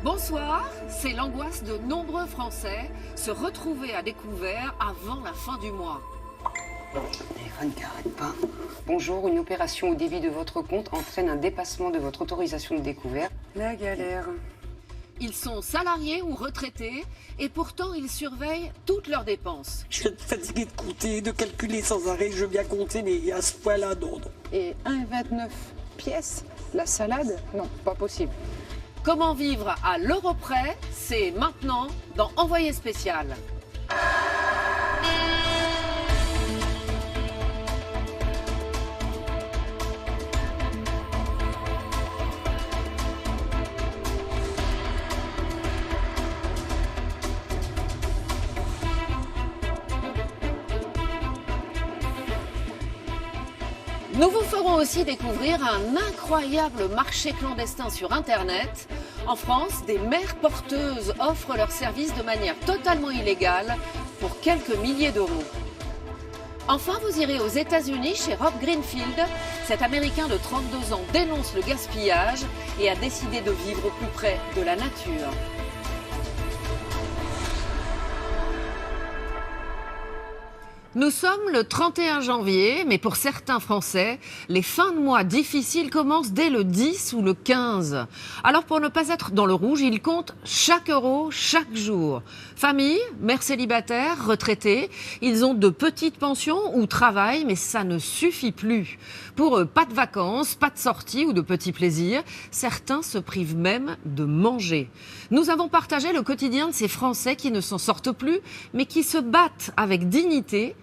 Bonsoir, c'est l'angoisse de nombreux Français, se retrouver à découvert avant la fin du mois. Téléphone qui n'arrête pas. Bonjour, une opération au débit de votre compte entraîne un dépassement de votre autorisation de découvert. La galère. Ils sont salariés ou retraités et pourtant ils surveillent toutes leurs dépenses. Je suis fatigué de compter, de calculer sans arrêt. Je veux bien compter, mais à ce point-là, non. Et 1,29 pièces, la salade, non, pas possible. Comment vivre à l'euro près, c'est maintenant dans Envoyé spécial. Nous vous ferons aussi découvrir un incroyable marché clandestin sur Internet. En France, des mères porteuses offrent leurs services de manière totalement illégale pour quelques milliers d'euros. Enfin, vous irez aux États-Unis chez Rob Greenfield. Cet Américain de 32 ans dénonce le gaspillage et a décidé de vivre au plus près de la nature. Nous sommes le 31 janvier, mais pour certains Français, les fins de mois difficiles commencent dès le 10 ou le 15. Alors pour ne pas être dans le rouge, ils comptent chaque euro, chaque jour. Famille, mères célibataires, retraités, ils ont de petites pensions ou travaillent, mais ça ne suffit plus. Pour eux, pas de vacances, pas de sorties ou de petits plaisirs. Certains se privent même de manger. Nous avons partagé le quotidien de ces Français qui ne s'en sortent plus, mais qui se battent avec dignité.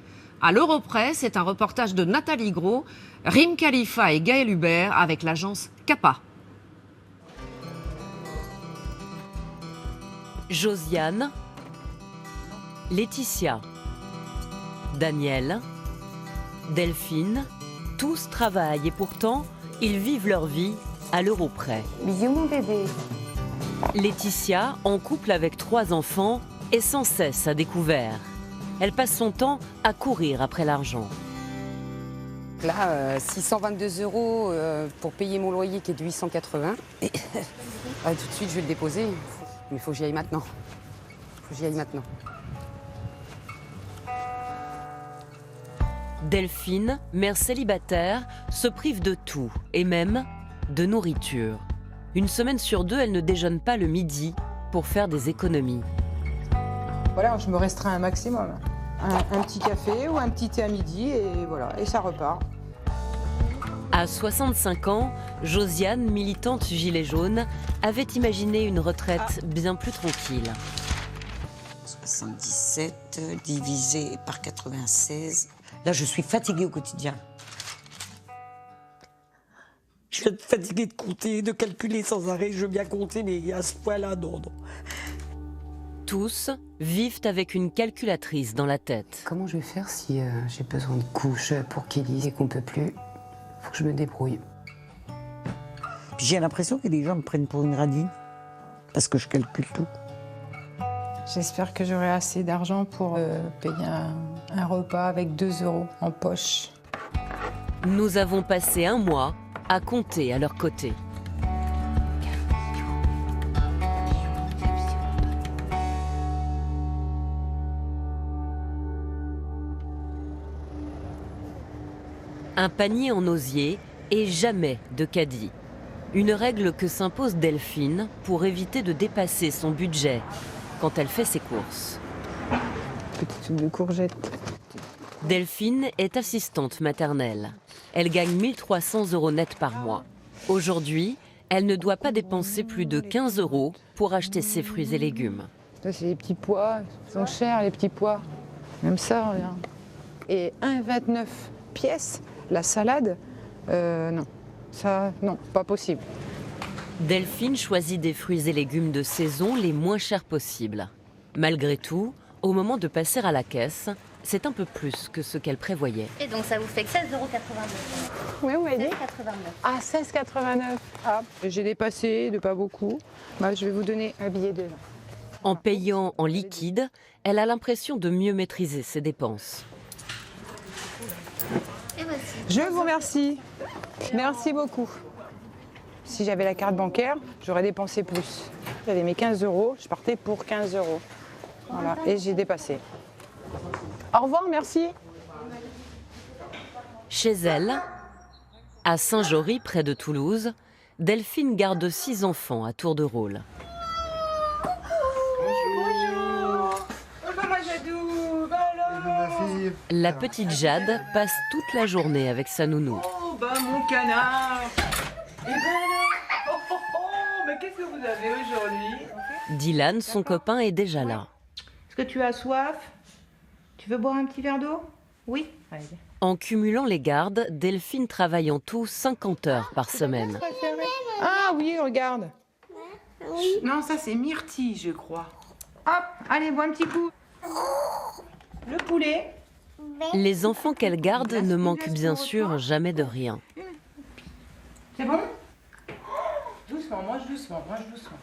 À l'euro près, c'est un reportage de Nathalie Gros, Rim Khalifa et Gaël Hubert avec l'agence Kappa. Josiane, Laetitia, Daniel, Delphine, tous travaillent et pourtant, ils vivent leur vie à l'euro près. Bisous mon bébé. Laetitia, en couple avec 3 enfants, est sans cesse à découvert. Elle passe son temps à courir après l'argent. Là, 622 euros pour payer mon loyer qui est de 880. Et tout de suite, je vais le déposer. Mais il faut que j'y aille maintenant. Delphine, mère célibataire, se prive de tout, et même de nourriture. Une semaine sur 2, elle ne déjeune pas le midi pour faire des économies. Voilà, je me restreins un maximum. Un petit café ou un petit thé à midi et voilà, et ça repart. À 65 ans, Josiane, militante gilet jaune, avait imaginé une retraite bien plus tranquille. 77 divisé par 96. Là, je suis fatiguée au quotidien. Je suis fatigué de compter, de calculer sans arrêt. Je veux bien compter, mais à ce point-là, non. Tous vivent avec une calculatrice dans la tête. Comment je vais faire si j'ai besoin de couches pour Kelly et qu'on peut plus? Faut que je me débrouille. J'ai l'impression que les gens me prennent pour une radine parce que je calcule tout. J'espère que j'aurai assez d'argent pour payer un repas avec 2 euros en poche. Nous avons passé un mois à compter à leur côté. Un panier en osier et jamais de caddie. Une règle que s'impose Delphine pour éviter de dépasser son budget quand elle fait ses courses. Petit truc de courgettes. Delphine est assistante maternelle. Elle gagne 1 300 euros net par mois. Aujourd'hui, elle ne doit pas dépenser plus de 15 euros pour acheter ses fruits et légumes. Ça, c'est les petits pois. Ils sont chers, les petits pois. Même ça, regarde. Et 1,29 pièces, la salade, non. Ça, non, pas possible. Delphine choisit des fruits et légumes de saison les moins chers possibles. Malgré tout, au moment de passer à la caisse, c'est un peu plus que ce qu'elle prévoyait. Et donc ça vous fait que 16,82 €. Oui, on m'a dit. 16,89 €. Ah, 16,89. Ah, j'ai dépassé de pas beaucoup. Bah, je vais vous donner un billet de. En payant en liquide, elle a l'impression de mieux maîtriser ses dépenses. Et voici. Je vous remercie. Merci beaucoup. Si j'avais la carte bancaire, j'aurais dépensé plus. J'avais mes 15 €, je partais pour 15 €. Voilà, et j'ai dépassé. Au revoir, merci. Chez elle, à Saint-Jory, près de Toulouse, Delphine garde 6 enfants à tour de rôle. La petite Jade passe toute la journée avec sa nounou. Oh, bah mon canard. Et ben alors, mais qu'est-ce que vous avez aujourd'hui? Dylan, son copain, est déjà là. Est-ce que tu as soif? Tu veux boire un petit verre d'eau? Oui. Allez. En cumulant les gardes, Delphine travaille en tout 50 heures par semaine. Ah oui, regarde. Non, ça c'est myrtille, je crois. Hop, allez, bois un petit coup. Le poulet. Les enfants qu'elle garde ne manquent bien sûr jamais de rien. C'est bon? Doucement, mange doucement, mange doucement.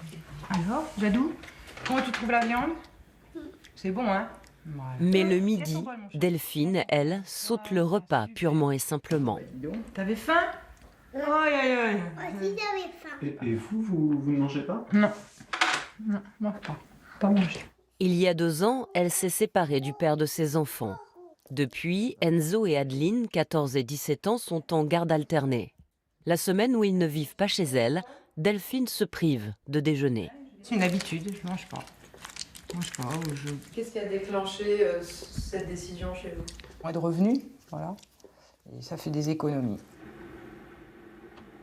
Alors, Jadou, comment tu trouves la viande? C'est bon, hein? Voilà. Mais le midi, Delphine, elle, saute le repas purement et simplement. T'avais faim? Aïe, aïe, aïe. Et vous ne mangez pas? Non. Non, mange pas. Pas manger. Il y a 2 ans, elle s'est séparée du père de ses enfants. Depuis, Enzo et Adeline, 14 et 17 ans, sont en garde alternée. La semaine où ils ne vivent pas chez elle, Delphine se prive de déjeuner. C'est une habitude, je mange pas. Je mange pas. Qu'est-ce qui a déclenché cette décision chez vous? Moins de revenus, voilà. Et ça fait des économies.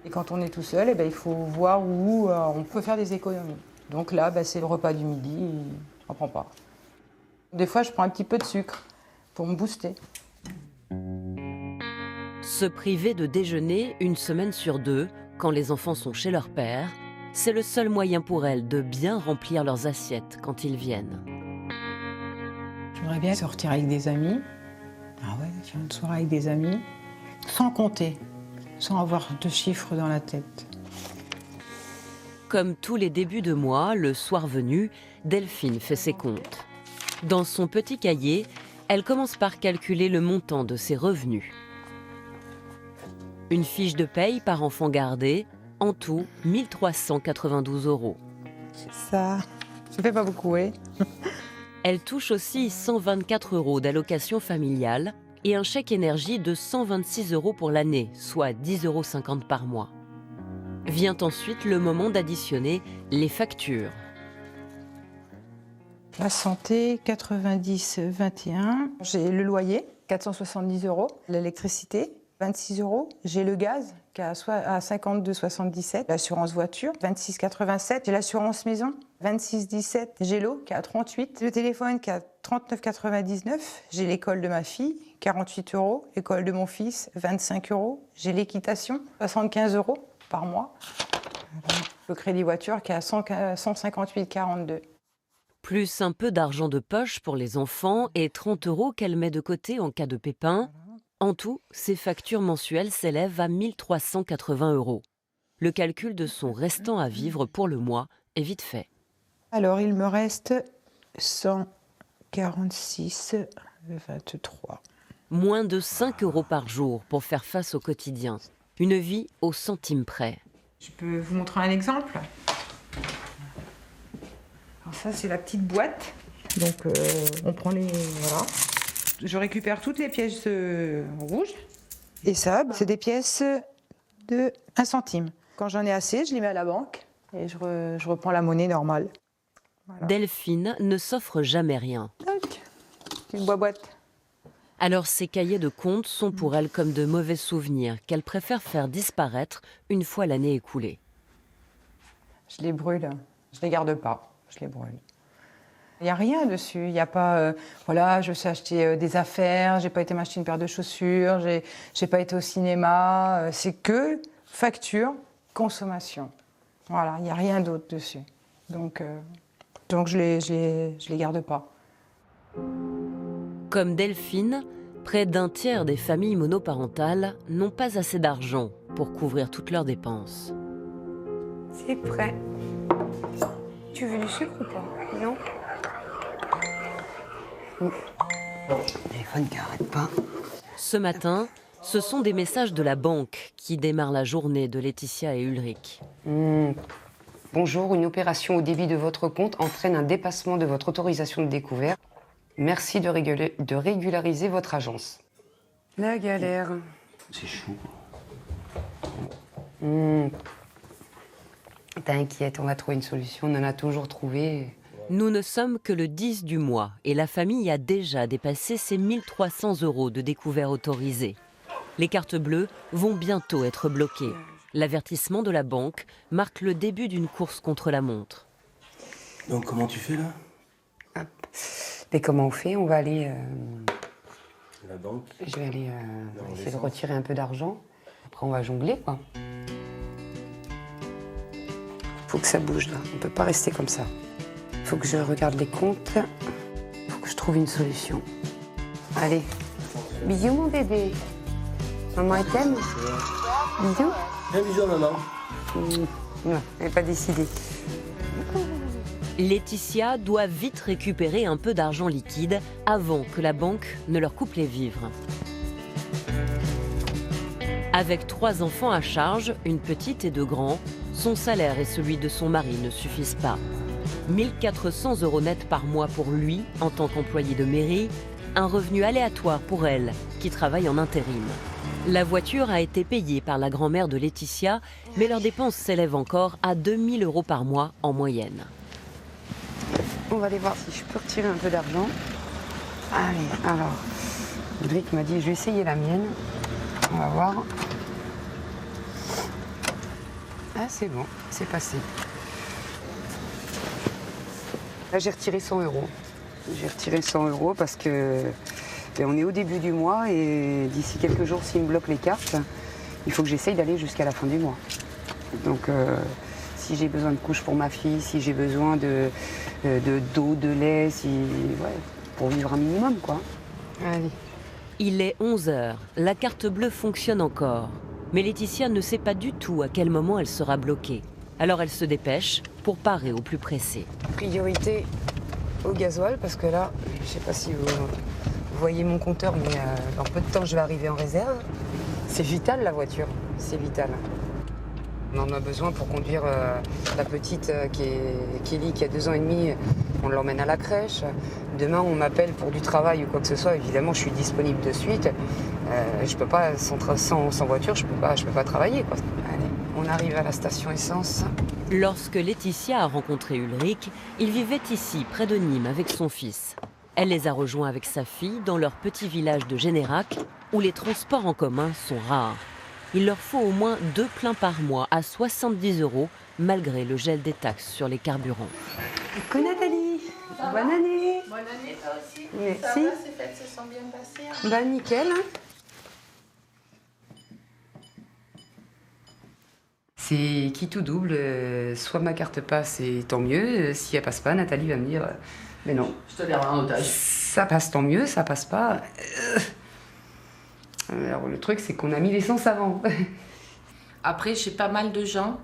Et quand on est tout seul, eh ben, il faut voir où on peut faire des économies. Donc là, c'est le repas du midi, je ne prends pas. Des fois, je prends un petit peu de sucre pour me booster. Se priver de déjeuner 1 semaine sur 2, quand les enfants sont chez leur père, c'est le seul moyen pour elle de bien remplir leurs assiettes quand ils viennent. J'aimerais bien sortir avec des amis. Ah ouais, faire une soirée avec des amis, sans compter, sans avoir de chiffres dans la tête. Comme tous les débuts de mois, le soir venu, Delphine fait ses comptes. Dans son petit cahier, elle commence par calculer le montant de ses revenus. Une fiche de paye par enfant gardé, en tout 1 392 €. Ça fait pas beaucoup, oui. Elle touche aussi 124 € d'allocation familiale et un chèque énergie de 126 € pour l'année, soit 10,50 € par mois. Vient ensuite le moment d'additionner les factures. La santé, 90,21. J'ai le loyer, 470 €. L'électricité, 26 €. J'ai le gaz, qui est à 52,77 €. L'assurance voiture, 26,87 €. J'ai l'assurance maison, 26,17 €. J'ai l'eau, qui est à 38 €. Le téléphone, qui est à 39,99 €. J'ai l'école de ma fille, 48 €. L'école de mon fils, 25 €. J'ai l'équitation, 75 € par mois. Le crédit voiture, qui est à 158,42 €. Plus un peu d'argent de poche pour les enfants et 30 € qu'elle met de côté en cas de pépin. En tout, ses factures mensuelles s'élèvent à 1 380 €. Le calcul de son restant à vivre pour le mois est vite fait. Alors, il me reste 146,23 €. Moins de 5 € par jour pour faire face au quotidien. Une vie au centime près. Je peux vous montrer un exemple? Alors ça, c'est la petite boîte. Donc, on prend les... Voilà. Je récupère toutes les pièces rouges. Et ça, c'est des pièces de 1 centime. Quand j'en ai assez, je les mets à la banque et je reprends la monnaie normale. Voilà. Delphine ne s'offre jamais rien. Donc, une boîte. Alors ces cahiers de comptes sont pour elle comme de mauvais souvenirs qu'elle préfère faire disparaître une fois l'année écoulée. Je les brûle, je les garde pas, je les brûle. Il n'y a rien dessus, il n'y a pas, voilà, je sais acheter des affaires, j'ai pas été m'acheter une paire de chaussures, j'ai pas été au cinéma, c'est que facture, consommation. Voilà, il n'y a rien d'autre dessus. Donc je les garde pas. Comme Delphine, près d'1 tiers des familles monoparentales n'ont pas assez d'argent pour couvrir toutes leurs dépenses. C'est prêt. Tu veux du sucre ou pas? Non? Téléphone qui arrête pas. Ce matin, ce sont des messages de la banque qui démarrent la journée de Laetitia et Ulrich. Bonjour, une opération au débit de votre compte entraîne un dépassement de votre autorisation de découvert. Merci de régulariser votre agence. La galère. C'est chaud. T'inquiète, on va trouver une solution, on en a toujours trouvé. Nous ne sommes que le 10 du mois et la famille a déjà dépassé ses 1 300 € de découvert autorisés. Les cartes bleues vont bientôt être bloquées. L'avertissement de la banque marque le début d'une course contre la montre. Donc comment tu fais là? Hop. Mais comment on fait? On va aller... La banque. Je vais aller essayer de retirer un peu d'argent. Après on va jongler quoi. Faut que ça bouge là, on peut pas rester comme ça. Faut que je regarde les comptes. Faut que je trouve une solution. Allez. Bisous mon bébé. Maman elle t'aime? Bisous. Un bisou à maman. Non, elle n'est pas décidée. Laetitia doit vite récupérer un peu d'argent liquide avant que la banque ne leur coupe les vivres. Avec 3 enfants à charge, une petite et 2 grands, son salaire et celui de son mari ne suffisent pas. 1 400 € net par mois pour lui, en tant qu'employé de mairie, un revenu aléatoire pour elle, qui travaille en intérim. La voiture a été payée par la grand-mère de Laetitia, mais leurs dépenses s'élèvent encore à 2 000 € par mois en moyenne. On va aller voir si je peux retirer un peu d'argent. Allez, alors, Ulrich m'a dit je vais essayer la mienne. On va voir. Ah c'est bon, c'est passé. Là j'ai retiré 100 €. J'ai retiré 100 € parce que on est au début du mois et d'ici quelques jours s'ils me bloquent les cartes, il faut que j'essaye d'aller jusqu'à la fin du mois. Donc si j'ai besoin de couches pour ma fille, si j'ai besoin d'eau, de lait, pour vivre un minimum quoi. Allez. Il est 11 h, la carte bleue fonctionne encore. Mais Laetitia ne sait pas du tout à quel moment elle sera bloquée. Alors elle se dépêche pour parer au plus pressé. Priorité au gasoil parce que là, je ne sais pas si vous voyez mon compteur, mais dans peu de temps je vais arriver en réserve. C'est vital la voiture, c'est vital. On en a besoin pour conduire la petite qui est Kelly qui a 2 ans et demi. On l'emmène à la crèche. Demain, on m'appelle pour du travail ou quoi que ce soit. Évidemment, je suis disponible de suite. Je peux pas sans voiture, je peux pas travailler quoi. Allez, on arrive à la station essence. Lorsque Laetitia a rencontré Ulrich, il vivait ici, près de Nîmes, avec son fils. Elle les a rejoints avec sa fille dans leur petit village de Générac, où les transports en commun sont rares. Il leur faut au moins 2 pleins par mois à 70 €, malgré le gel des taxes sur les carburants. Coucou Nathalie, bonne année. Bonne année toi aussi. Merci. Ça va, ces fêtes se sont bien passées hein? Bah nickel. C'est qui tout double, soit ma carte passe et tant mieux, si elle passe pas, Nathalie va me dire mais non. Je te garde en otage. Ça passe tant mieux, ça passe pas. Alors le truc c'est qu'on a mis l'essence avant. Après, j'ai pas mal de gens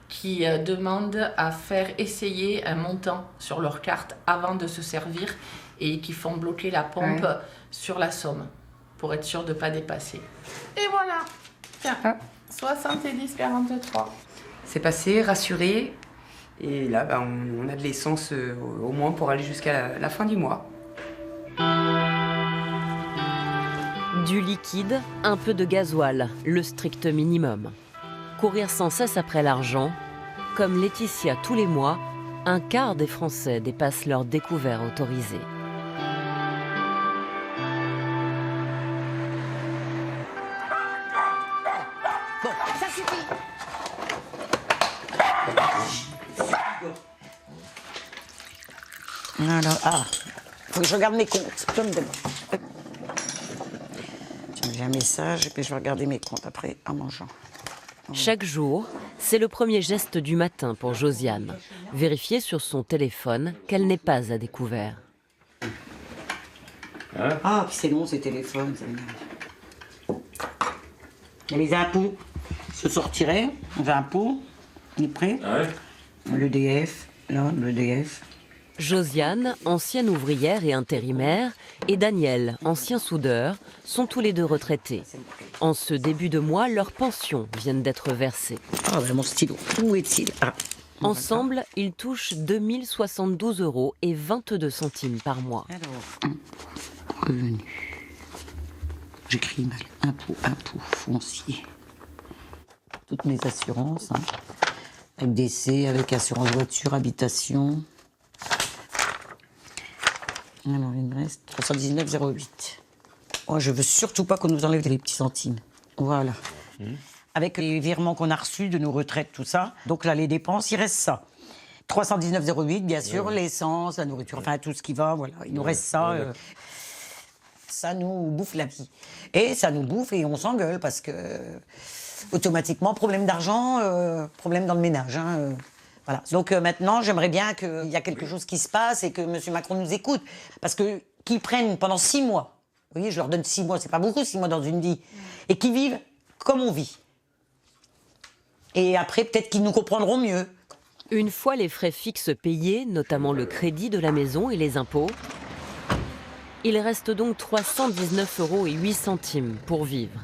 qui demandent à faire essayer un montant sur leur carte avant de se servir et qui font bloquer la pompe sur la somme pour être sûr de ne pas dépasser. Et voilà, tiens, 70,43. C'est passé, rassuré. Et là, bah, on a de l'essence au moins pour aller jusqu'à la fin du mois. Du liquide, un peu de gasoil, le strict minimum. Courir sans cesse après l'argent, comme Laetitia tous les mois, un quart des Français dépassent leur découvert autorisé. Bon, ça suffit. Alors, faut que je regarde mes comptes. J'ai un message et puis je vais regarder mes comptes après en mangeant. Chaque jour, c'est le premier geste du matin pour Josiane. Vérifier sur son téléphone qu'elle n'est pas à découvert. Ah, puis c'est long ces téléphones. Il y a les impôts. Je sortirai, les impôts. Il est prêt. L'EDF, là, l'EDF. Josiane, ancienne ouvrière et intérimaire, et Daniel, ancien soudeur, sont tous les deux retraités. En ce début de mois, leurs pensions viennent d'être versées. Ah, ben mon stylo. Où est-il? Ah, Ensemble, ils touchent 2072 € et 22 centimes par mois. Alors, revenu. J'écris mal. Impôt foncier. Toutes mes assurances, hein. Avec décès, avec assurance voiture, habitation. Alors, il me reste 319,08. Oh, je veux surtout pas qu'on nous enlève les petits centimes. Voilà. Avec les virements qu'on a reçus de nos retraites, tout ça. Donc là, les dépenses, il reste ça. 319,08, bien sûr, l'essence, la nourriture, enfin tout ce qui va, voilà. Il nous reste ça. Ça nous bouffe la vie. Et ça nous bouffe et on s'engueule parce que, automatiquement, problème d'argent, problème dans le ménage. Hein, voilà. Donc maintenant, j'aimerais bien qu'il y a quelque chose qui se passe et que M. Macron nous écoute. Parce que qu'ils prennent pendant 6 mois, vous voyez, je leur donne 6 mois, c'est pas beaucoup 6 mois dans une vie, et qu'ils vivent comme on vit. Et après, peut-être qu'ils nous comprendront mieux. Une fois les frais fixes payés, notamment le crédit de la maison et les impôts, il reste donc 319,08 € pour vivre.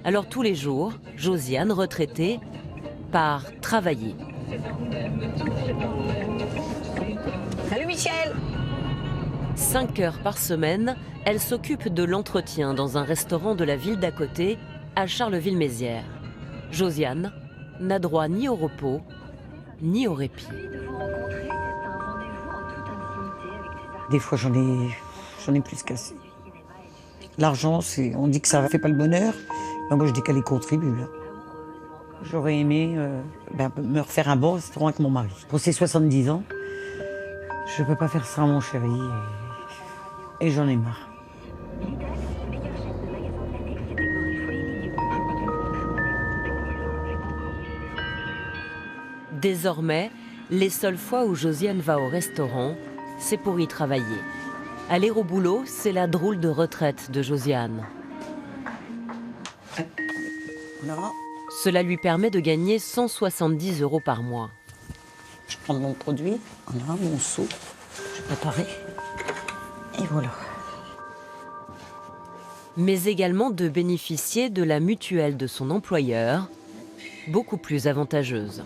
Alors tous les jours, Josiane, retraitée, part travailler. Salut Michel! 5 heures par semaine, elle s'occupe de l'entretien dans un restaurant de la ville d'à côté, à Charleville-Mézières. Josiane n'a droit ni au repos, ni au répit. Des fois, j'en ai plus qu'assez. L'argent, on dit que ça ne fait pas le bonheur. Ben, moi, je dis qu'elle y contribue. Hein. J'aurais aimé me refaire un bon restaurant avec mon mari. Pour ses 70 ans, je ne peux pas faire ça, mon chéri. Et j'en ai marre. Désormais, les seules fois où Josiane va au restaurant, c'est pour y travailler. Aller au boulot, c'est la drôle de retraite de Josiane. Voilà. Cela lui permet de gagner 170 € par mois. Je prends mon produit, voilà, mon seau, je préparais. Et voilà. Mais également de bénéficier de la mutuelle de son employeur, beaucoup plus avantageuse.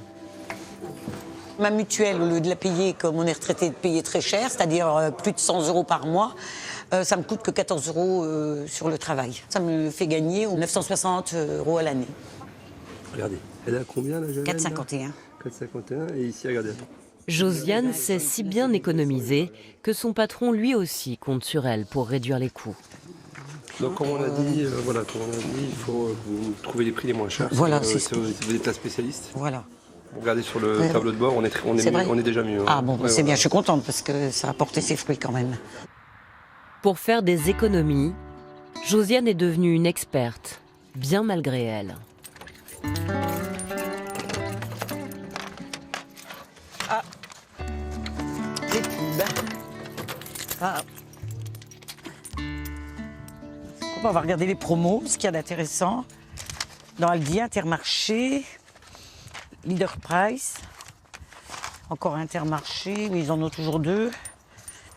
Ma mutuelle, au lieu de la payer comme on est retraité, de payer très cher, c'est-à-dire plus de 100 € par mois, ça me coûte que 14 € sur le travail. Ça me fait gagner 960 € à l'année. Regardez, elle a combien la jeune 4,51. 4,51 et ici, regardez. Josiane sait si bien économiser que son patron lui aussi compte sur elle pour réduire les coûts. Donc comme on a dit, il faut que vous trouver les prix les moins chers. Voilà, c'est des plats spécialistes. Voilà. Vous regardez sur le tableau de bord, on est déjà mieux. Hein. Ah bon, c'est bien, je suis contente parce que ça a porté ses fruits quand même. Pour faire des économies, Josiane est devenue une experte, bien malgré elle. Ah, des pubs. Ah. On va regarder les promos, ce qu'il y a d'intéressant. Dans Aldi, Intermarché, Leader Price, encore Intermarché, mais ils en ont toujours 2.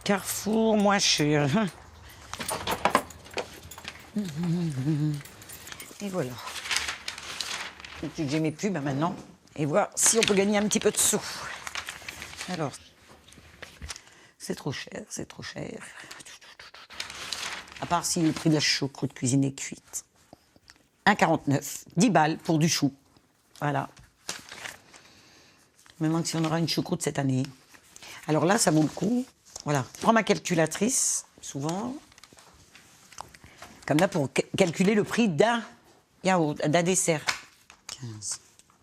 Carrefour, moins cher. Et voilà. J'ai mes pubs maintenant. Et voir si on peut gagner un petit peu de sous. Alors, c'est trop cher, c'est trop cher. À part si le prix de la choucroute cuisinée cuite. 1,49, 10 balles pour du chou. Voilà. Je me demande si on aura une choucroute cette année. Alors là, ça vaut le coup. Voilà. Je prends ma calculatrice, souvent, comme là, pour calculer le prix d'un yaourt, d'un dessert.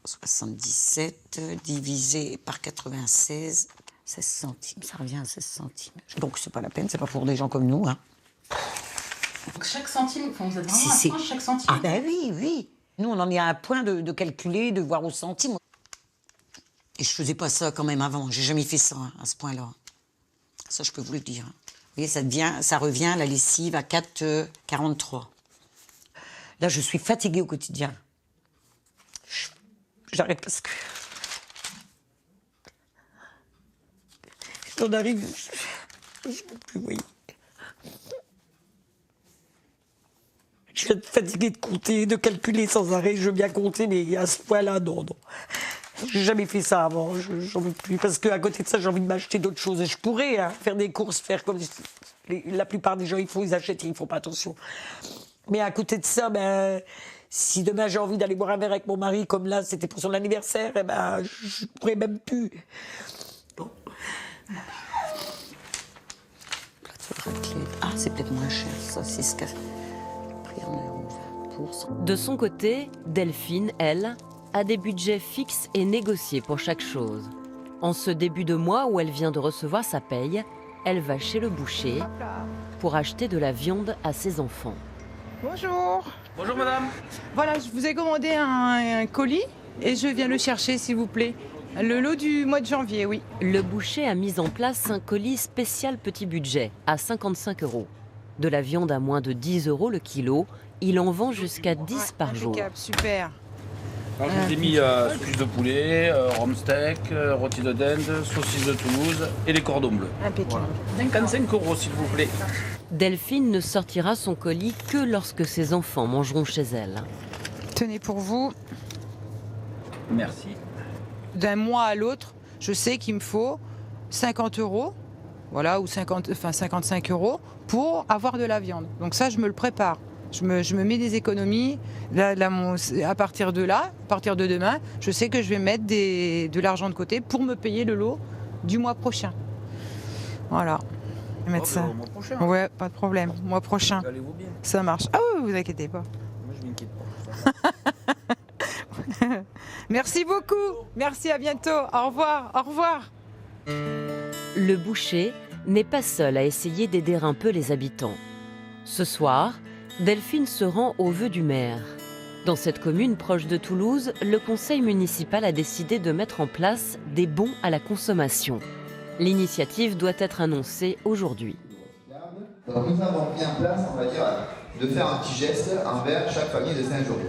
15,77 divisé par 96, 16 centimes. Ça revient à 16 centimes. Donc, c'est pas la peine, c'est pas pour des gens comme nous, hein. Donc chaque centime, enfin, vous êtes vraiment à point chaque centime. Ah ben oui, oui. Nous, on en est à un point de calculer, de voir au centime. Et je faisais pas ça quand même avant. J'ai jamais fait ça à ce point-là. Ça, je peux vous le dire. Vous voyez, ça revient, la lessive, à 4,43. Là, je suis fatiguée au quotidien. J'arrête parce que... J'en arrive... Je ne peux plus, vous voyez. Je suis fatiguée de compter, de calculer sans arrêt. Je veux bien compter, mais à ce point-là, non, non. J'ai jamais fait ça avant, j'en veux plus. Parce qu'à côté de ça, j'ai envie de m'acheter d'autres choses. Et je pourrais faire des courses, faire comme la plupart des gens ils achètent et ils font pas attention. Mais à côté de ça, si demain j'ai envie d'aller boire un verre avec mon mari, comme là c'était pour son anniversaire, je pourrais même plus. Bon. Ah, c'est peut-être moins cher, ça, 6,4. De son côté, Delphine, elle, a des budgets fixes et négociés pour chaque chose. En ce début de mois où elle vient de recevoir sa paye, elle va chez le boucher pour acheter de la viande à ses enfants. Bonjour. Bonjour madame. Voilà, je vous ai commandé un colis et je viens le chercher s'il vous plaît. Le lot du mois de janvier, oui. Le boucher a mis en place un colis spécial petit budget à 55 €. De la viande à moins de 10 € le kilo, il en vend jusqu'à 10 par jour. Super. Alors, je vous ai mis cuisse de poulet, rhum steak, rôti de dinde, saucisse de Toulouse et les cordons bleus. Impeccable. 55 € s'il vous plaît. Delphine ne sortira son colis que lorsque ses enfants mangeront chez elle. Tenez pour vous. Merci. D'un mois à l'autre, je sais qu'il me faut 50 €, voilà, ou 55 € pour avoir de la viande. Donc ça, je me le prépare. Je me mets des économies. À partir de là, à partir de demain, je sais que je vais mettre de l'argent de côté pour me payer le lot du mois prochain. Voilà. Je vais mettre ça. Mois prochain. Ouais, pas de problème. Mois prochain. Allez-vous bien. Ça marche. Ah oui, vous inquiétez pas. Moi je m'inquiète pas. Merci beaucoup. Merci, à bientôt. Au revoir. Au revoir. Le boucher n'est pas seul à essayer d'aider un peu les habitants. Ce soir, Delphine se rend au vœu du maire. Dans cette commune proche de Toulouse, le conseil municipal a décidé de mettre en place des bons à la consommation. L'initiative doit être annoncée aujourd'hui. Donc nous avons mis en place, on va dire, de faire un petit geste envers chaque famille de Saint-Jory.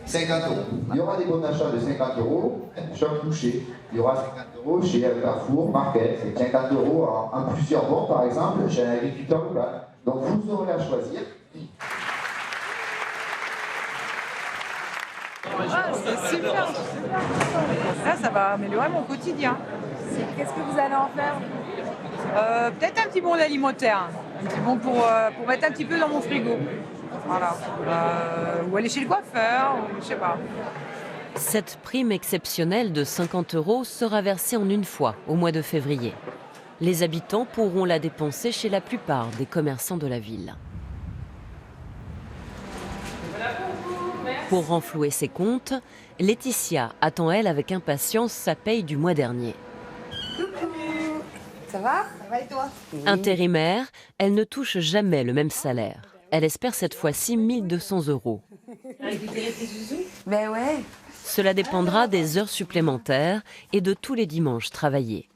50 €. Il y aura des bons d'achat de 50 € chaque boucher. Il y aura 50 € chez Carrefour, Market, 50 € en plusieurs bons par exemple chez un agriculteur local. Donc vous aurez à choisir. Ah, c'est super. Là, ça va améliorer mon quotidien. Qu'est-ce que vous allez en faire? Peut-être un petit bon alimentaire. Un petit bon pour mettre un petit peu dans mon frigo. Voilà. Ou aller chez le coiffeur, ou je sais pas. Cette prime exceptionnelle de 50 € sera versée en une fois au mois de février. Les habitants pourront la dépenser chez la plupart des commerçants de la ville. Pour renflouer ses comptes, Laetitia attend elle avec impatience sa paye du mois dernier. Ça va? Ça va et toi? Intérimaire, elle ne touche jamais le même salaire. Elle espère cette fois-ci 1 200 €. Récupérer tes zouzous? Ben ouais. Cela dépendra des heures supplémentaires et de tous les dimanches travaillés.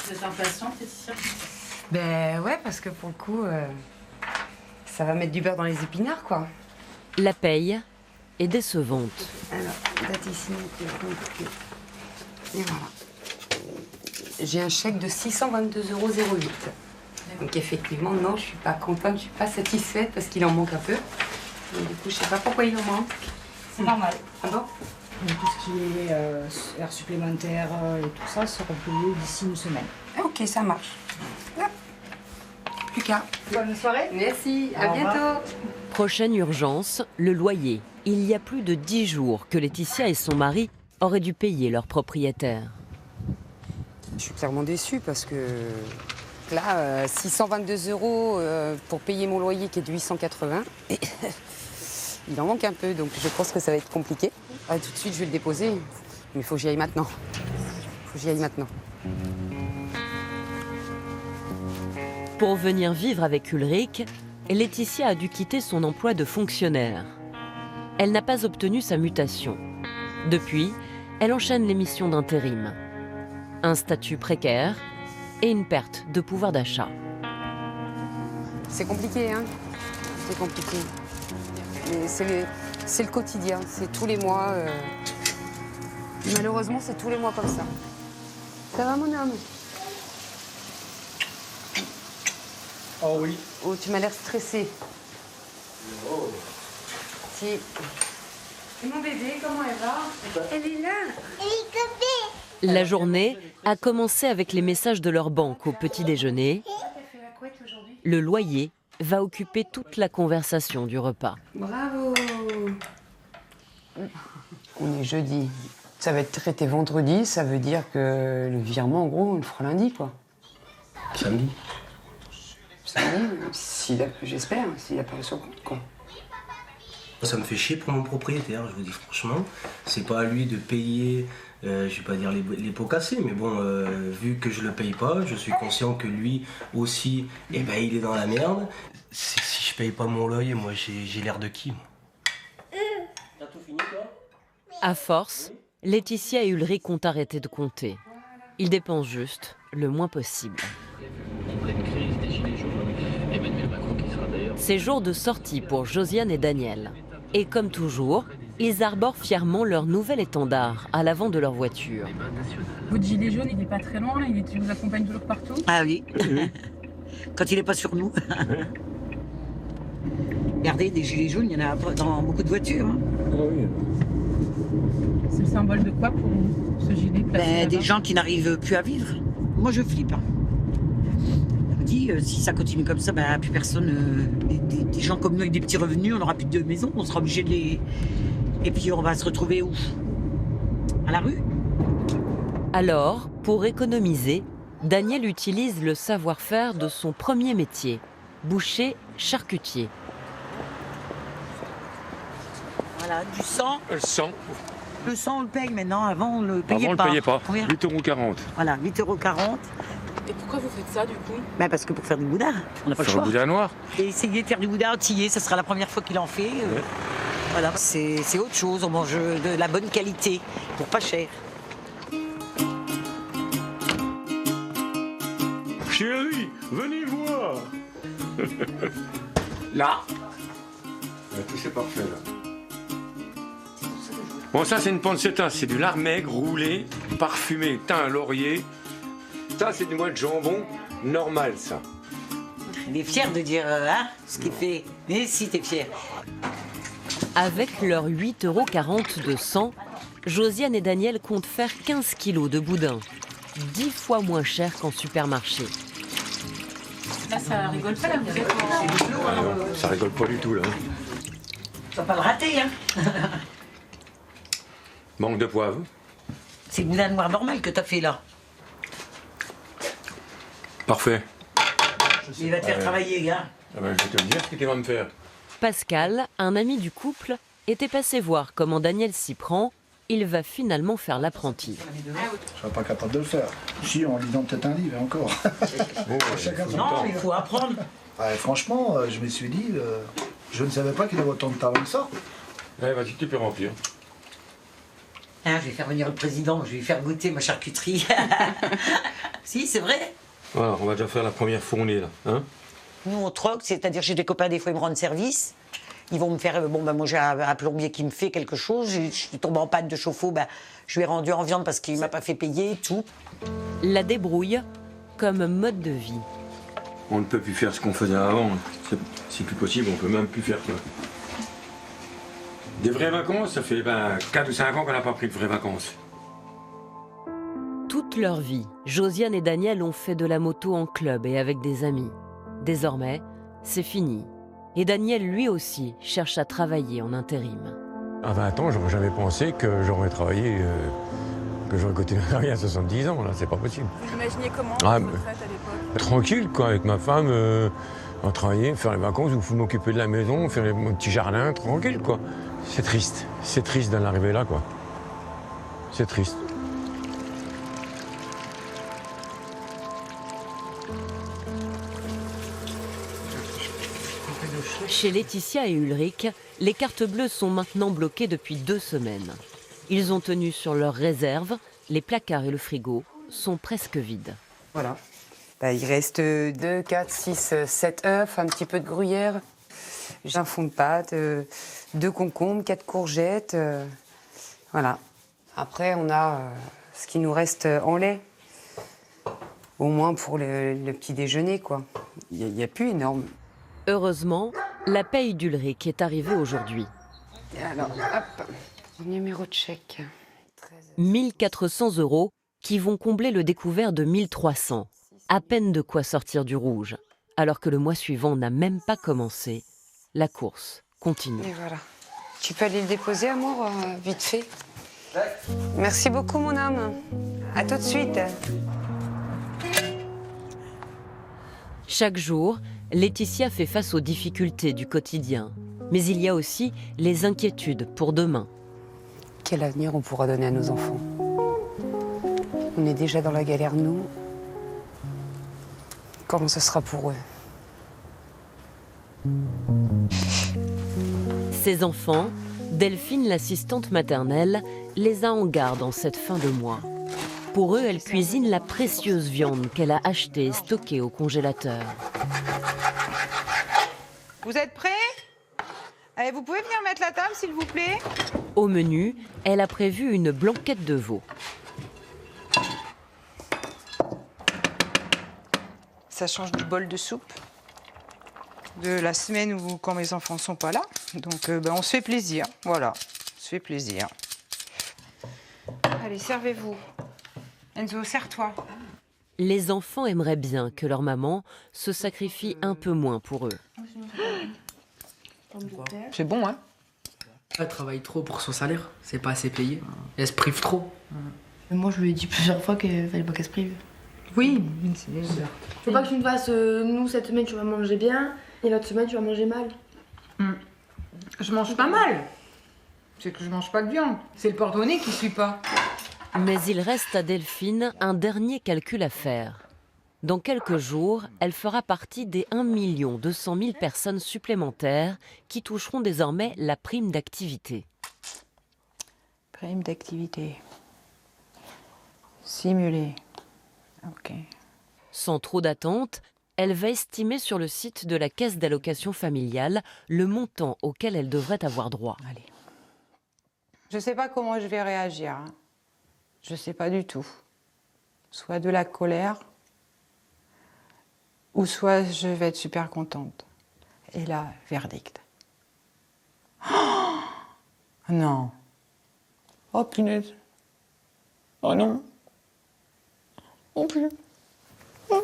Vous êtes impatiente, Laetitia? Ben ouais, parce que pour le coup, ça va mettre du beurre dans les épinards, quoi. La paye est décevante. Alors, date ici, et voilà. J'ai un chèque de 622,08 €. Donc effectivement, non, je suis pas contente, je suis pas satisfaite parce qu'il en manque un peu. Et du coup, je sais pas pourquoi il en manque. C'est normal. Ah bon? Tout ce qui est heures supplémentaires et tout ça sera payé d'ici une semaine. Ok, ça marche. Hop. Plus qu'à. Bonne soirée. Merci, à Au revoir. bientôt. Prochaine urgence, le loyer. Il y a plus de 10 jours que Laetitia et son mari auraient dû payer leur propriétaire. Je suis clairement déçue parce que là, 622 € pour payer mon loyer qui est de 880. Et il en manque un peu, donc je pense que ça va être compliqué. Ah, tout de suite, je vais le déposer, mais il faut que j'y aille maintenant. Pour venir vivre avec Ulrich, Laetitia a dû quitter son emploi de fonctionnaire. Elle n'a pas obtenu sa mutation. Depuis, elle enchaîne les missions d'intérim. Un statut précaire et une perte de pouvoir d'achat. C'est compliqué, hein? C'est compliqué. Mais c'est le quotidien, c'est tous les mois. Malheureusement, c'est tous les mois comme ça. Ça va, mon homme? Oh oui. Oh, tu m'as l'air stressé. Oh. Si. Et mon bébé, comment elle va? Elle est là. La journée a commencé avec les messages de leur banque au petit déjeuner. Le loyer va occuper toute la conversation du repas. Bravo. On est jeudi. Ça va être traité vendredi, ça veut dire que le virement, en gros, on le fera lundi, quoi. Samedi. Samedi, j'espère, s'il a pas sur compte, quoi. Ça me fait chier pour mon propriétaire, je vous dis franchement. C'est pas à lui de payer, je vais pas dire les pots cassés, mais bon, vu que je le paye pas, je suis conscient que lui aussi, eh ben, il est dans la merde. Si je paye pas mon loyer, moi j'ai l'air de qui, moi? T'as tout fini, toi? À force, Laetitia et Ulrich ont arrêté de compter. Ils dépensent juste le moins possible. C'est jour de sortie pour Josiane et Daniel. Et comme toujours, ils arborent fièrement leur nouvel étendard à l'avant de leur voiture. Votre gilet jaune, il n'est pas très loin, il vous accompagne toujours partout? Ah oui, quand il n'est pas sur nous. Regardez, des gilets jaunes, il y en a dans beaucoup de voitures. Hein. Ah oui. C'est le symbole de quoi pour vous, ce gilet placé Des gens qui n'arrivent plus à vivre. Moi, je flippe. Je me dis, si ça continue comme ça, plus personne, des gens comme nous avec des petits revenus, on n'aura plus de maison, on sera obligé de les... Et puis on va se retrouver où? À la rue? Alors, pour économiser, Daniel utilise le savoir-faire de son premier métier, boucher charcutier. Voilà, du sang. Le sang. Le sang, on le paye maintenant. Avant, on le payait Avant, pas. on ne le payait pas. Combien? 8,40 €. Voilà, 8,40 €. Et pourquoi vous faites ça, du coup? Parce que pour faire du boudin, on n'a pas le Faire choix. le boudin noir. Et essayer de faire du boudin antillais, ça sera la première fois qu'il en fait. Voilà, c'est autre chose. On mange de la bonne qualité, pour pas cher. Chérie, venez voir. Là. Tout c'est parfait là. Bon, ça c'est une pancetta, c'est du lard maigre roulé, parfumé, thym, laurier. Ça c'est du moelle de jambon normal, ça. Il est fier de dire ce qu'il fait. Mais si, t'es fier. Avec leurs 8,40 € de sang, Josiane et Daniel comptent faire 15 kilos de boudin, 10 fois moins cher qu'en supermarché. Là, ça rigole pas, là, vous êtes... Ça rigole pas du tout là. Tu vas pas le rater, hein. Manque de poivre. C'est le boudin noir normal que t'as fait là. Parfait. Il va te faire travailler, gars. Je vais te dire ce que tu vas me faire. Pascal, un ami du couple, était passé voir comment Daniel s'y prend. Il va finalement faire l'apprenti. Je ne serais pas capable de le faire. Si, en lisant peut-être un livre, et encore. Chacun son Non, temps. il faut apprendre. Franchement, je me suis dit, je ne savais pas qu'il avait autant de talent que ça. Ouais, vas-y, tu peux remplir. Je vais faire venir le président, je vais lui faire goûter ma charcuterie. Si, c'est vrai. Voilà, on va déjà faire la première fournée là. Hein? Nous, on troque, c'est-à-dire j'ai des copains, des fois, ils me rendent service. Ils vont me faire, moi j'ai un plombier qui me fait quelque chose, je suis tombée en panne de chauffe-eau, je lui ai rendu en viande parce qu'il ne m'a pas fait payer et tout. La débrouille comme mode de vie. On ne peut plus faire ce qu'on faisait avant. C'est plus possible, on ne peut même plus faire ça. Des vraies vacances, ça fait 4 ou 5 ans qu'on n'a pas pris de vraies vacances. Toute leur vie, Josiane et Daniel ont fait de la moto en club et avec des amis. Désormais, c'est fini. Et Daniel, lui aussi, cherche à travailler en intérim. À 20 ans, j'aurais jamais pensé que j'aurais travaillé, que j'aurais continué à travailler à 70 ans. Là, c'est pas possible. Vous imaginez comment votre retraite à l'époque? Tranquille, quoi, avec ma femme, à travailler, faire les vacances, ou m'occuper de la maison, faire mon petit jardin, tranquille, quoi. C'est triste d'en arriver là, quoi. C'est triste. Chez Laetitia et Ulrich, les cartes bleues sont maintenant bloquées depuis 2 semaines. Ils ont tenu sur leurs réserves, les placards et le frigo sont presque vides. Voilà. Il reste 2, 4, 6, 7 œufs, un petit peu de gruyère. J'ai un fond de pâte, 2 concombres, 4 courgettes. Voilà. Après, on a ce qui nous reste en lait. Au moins pour le petit déjeuner, quoi. Il n'y a plus énorme. Heureusement, la paye d'Ulrich est arrivée aujourd'hui. Et alors, hop, numéro de chèque. 1 400 € qui vont combler le découvert de 1 300. À peine de quoi sortir du rouge. Alors que le mois suivant n'a même pas commencé, la course continue. Et voilà. Tu peux aller le déposer, amour, vite fait. Merci beaucoup, mon homme. À tout de suite. Chaque jour, Laetitia fait face aux difficultés du quotidien. Mais il y a aussi les inquiétudes pour demain. Quel avenir on pourra donner à nos enfants? On est déjà dans la galère, nous. Comment ce sera pour eux? Ses enfants, Delphine, l'assistante maternelle, les a en garde en cette fin de mois. Pour eux, elle cuisine la précieuse viande qu'elle a achetée et stockée au congélateur. Vous êtes prêts? Allez, vous pouvez venir mettre la table, s'il vous plaît? Au menu, elle a prévu une blanquette de veau. Ça change du bol de soupe de la semaine où quand mes enfants sont pas là. Donc on se fait plaisir, voilà, on se fait plaisir. Allez, servez-vous. Enzo, sers-toi. Les enfants aimeraient bien que leur maman se sacrifie un peu moins pour eux. C'est bon, hein? Elle travaille trop pour son salaire, c'est pas assez payé. Elle se prive trop. Mais moi, je lui ai dit plusieurs fois qu'il fallait pas qu'elle se prive. Oui, faut pas que tu me fasses, nous, cette semaine, tu vas manger bien, et l'autre semaine, tu vas manger mal. Je mange pas mal. C'est que je mange pas de viande. C'est le porte-monnaie qui suit pas. Mais il reste à Delphine un dernier calcul à faire. Dans quelques jours, elle fera partie des 1 200 000 personnes supplémentaires qui toucheront désormais la prime d'activité. Prime d'activité. Simulé. Ok. Sans trop d'attente, elle va estimer sur le site de la caisse d'allocation familiale le montant auquel elle devrait avoir droit. Allez. Je sais pas comment je vais réagir. Hein. Je sais pas du tout. Soit de la colère, ou soit je vais être super contente. Et là, verdict. Oh non. Oh punaise. Oh non. Oh punaise. Oh.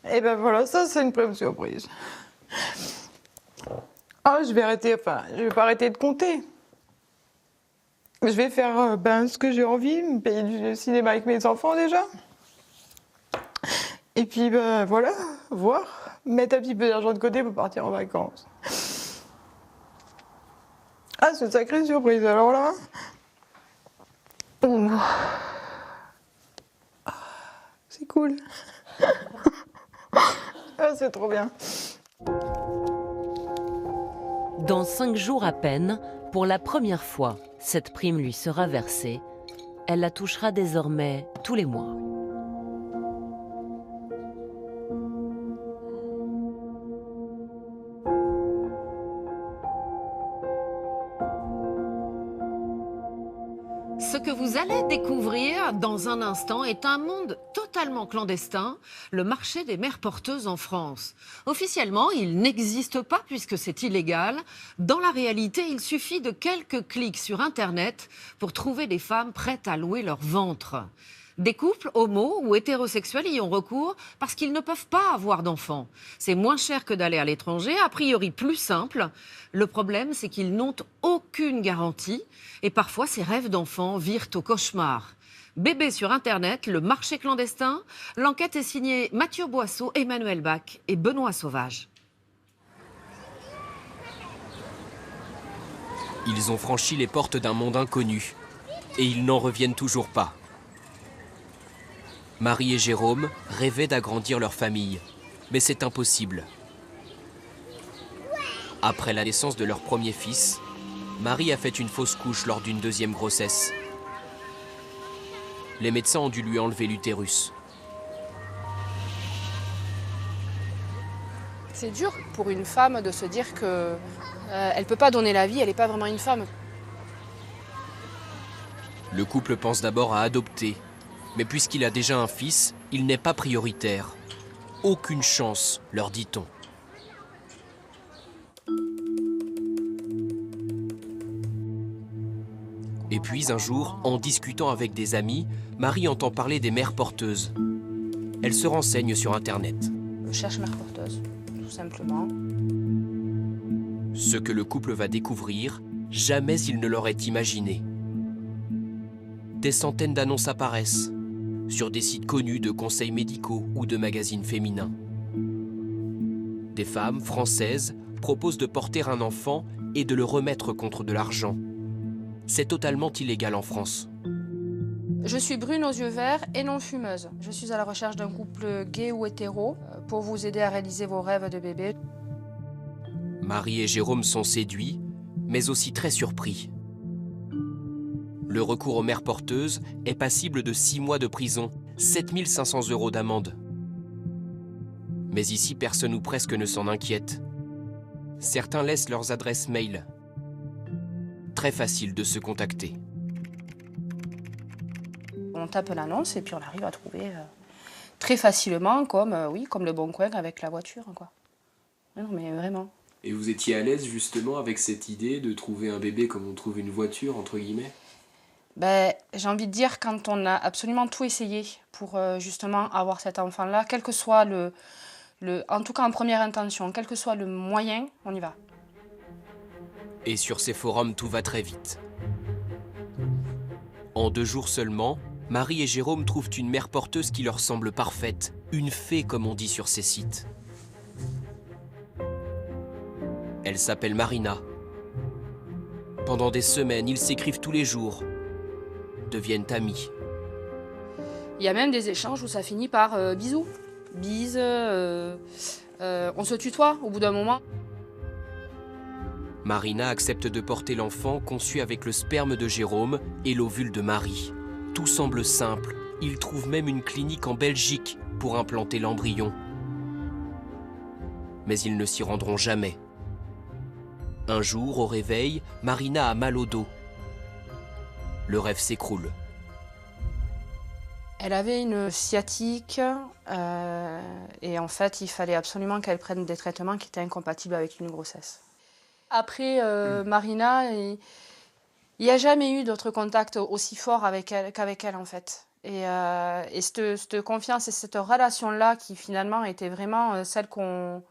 Et ben voilà, ça c'est une prime surprise. Ah, je vais pas arrêter de compter. Je vais faire ce que j'ai envie, me payer du cinéma avec mes enfants déjà. Et puis voilà, voir, mettre un petit peu d'argent de côté pour partir en vacances. Ah, c'est une sacrée surprise alors là. C'est cool. Ah, c'est trop bien. Dans 5 jours à peine, pour la première fois, cette prime lui sera versée. Elle la touchera désormais tous les mois. Ce que vous allez découvrir dans un instant est un monde totalement clandestin, le marché des mères porteuses en France. Officiellement, il n'existe pas puisque c'est illégal. Dans la réalité, il suffit de quelques clics sur Internet pour trouver des femmes prêtes à louer leur ventre. Des couples homo ou hétérosexuels y ont recours parce qu'ils ne peuvent pas avoir d'enfants. C'est moins cher que d'aller à l'étranger, a priori plus simple. Le problème, c'est qu'ils n'ont aucune garantie et parfois ces rêves d'enfants virent au cauchemar. Bébé sur Internet, le marché clandestin. L'enquête est signée Mathieu Boisseau, Emmanuel Bach et Benoît Sauvage. Ils ont franchi les portes d'un monde inconnu et ils n'en reviennent toujours pas. Marie et Jérôme rêvaient d'agrandir leur famille, mais c'est impossible. Après la naissance de leur premier fils, Marie a fait une fausse couche lors d'une deuxième grossesse. Les médecins ont dû lui enlever l'utérus. C'est dur pour une femme de se dire que elle peut pas donner la vie, elle n'est pas vraiment une femme. Le couple pense d'abord à adopter, mais puisqu'il a déjà un fils, il n'est pas prioritaire. Aucune chance, leur dit-on. Et puis un jour, en discutant avec des amis, Marie entend parler des mères porteuses. Elle se renseigne sur Internet. Je cherche mère porteuse, tout simplement. Ce que le couple va découvrir, jamais il ne l'aurait imaginé. Des centaines d'annonces apparaissent sur des sites connus de conseils médicaux ou de magazines féminins. Des femmes françaises proposent de porter un enfant et de le remettre contre de l'argent. C'est totalement illégal en France. Je suis brune aux yeux verts et non fumeuse. Je suis à la recherche d'un couple gay ou hétéro pour vous aider à réaliser vos rêves de bébé. Marie et Jérôme sont séduits, mais aussi très surpris. Le recours aux mères porteuses est passible de 6 mois de prison, 7 500 € d'amende. Mais ici, personne ou presque ne s'en inquiète. Certains laissent leurs adresses mail. Très facile de se contacter. On tape l'annonce et puis on arrive à trouver très facilement, comme le Bon Coin avec la voiture, quoi. Non, mais vraiment. Et vous étiez à l'aise justement avec cette idée de trouver un bébé comme on trouve une voiture, entre guillemets ? J'ai envie de dire, quand on a absolument tout essayé pour justement avoir cet enfant-là, quel que soit en tout cas en première intention, quel que soit le moyen, on y va. Et sur ces forums, tout va très vite. En 2 jours seulement, Marie et Jérôme trouvent une mère porteuse qui leur semble parfaite, une fée comme on dit sur ces sites. Elle s'appelle Marina. Pendant des semaines, ils s'écrivent tous les jours, deviennent amis. Il y a même des échanges où ça finit par bisous. Bise, on se tutoie au bout d'un moment. Marina accepte de porter l'enfant conçu avec le sperme de Jérôme et l'ovule de Marie. Tout semble simple. Ils trouvent même une clinique en Belgique pour implanter l'embryon. Mais ils ne s'y rendront jamais. Un jour, au réveil, Marina a mal au dos. Le rêve s'écroule. Elle avait une sciatique et en fait, il fallait absolument qu'elle prenne des traitements qui étaient incompatibles avec une grossesse. Après Marina, il n'y a jamais eu d'autre contact aussi fort qu'avec elle en fait. Et cette confiance et cette relation-là qui finalement était vraiment celle qu'on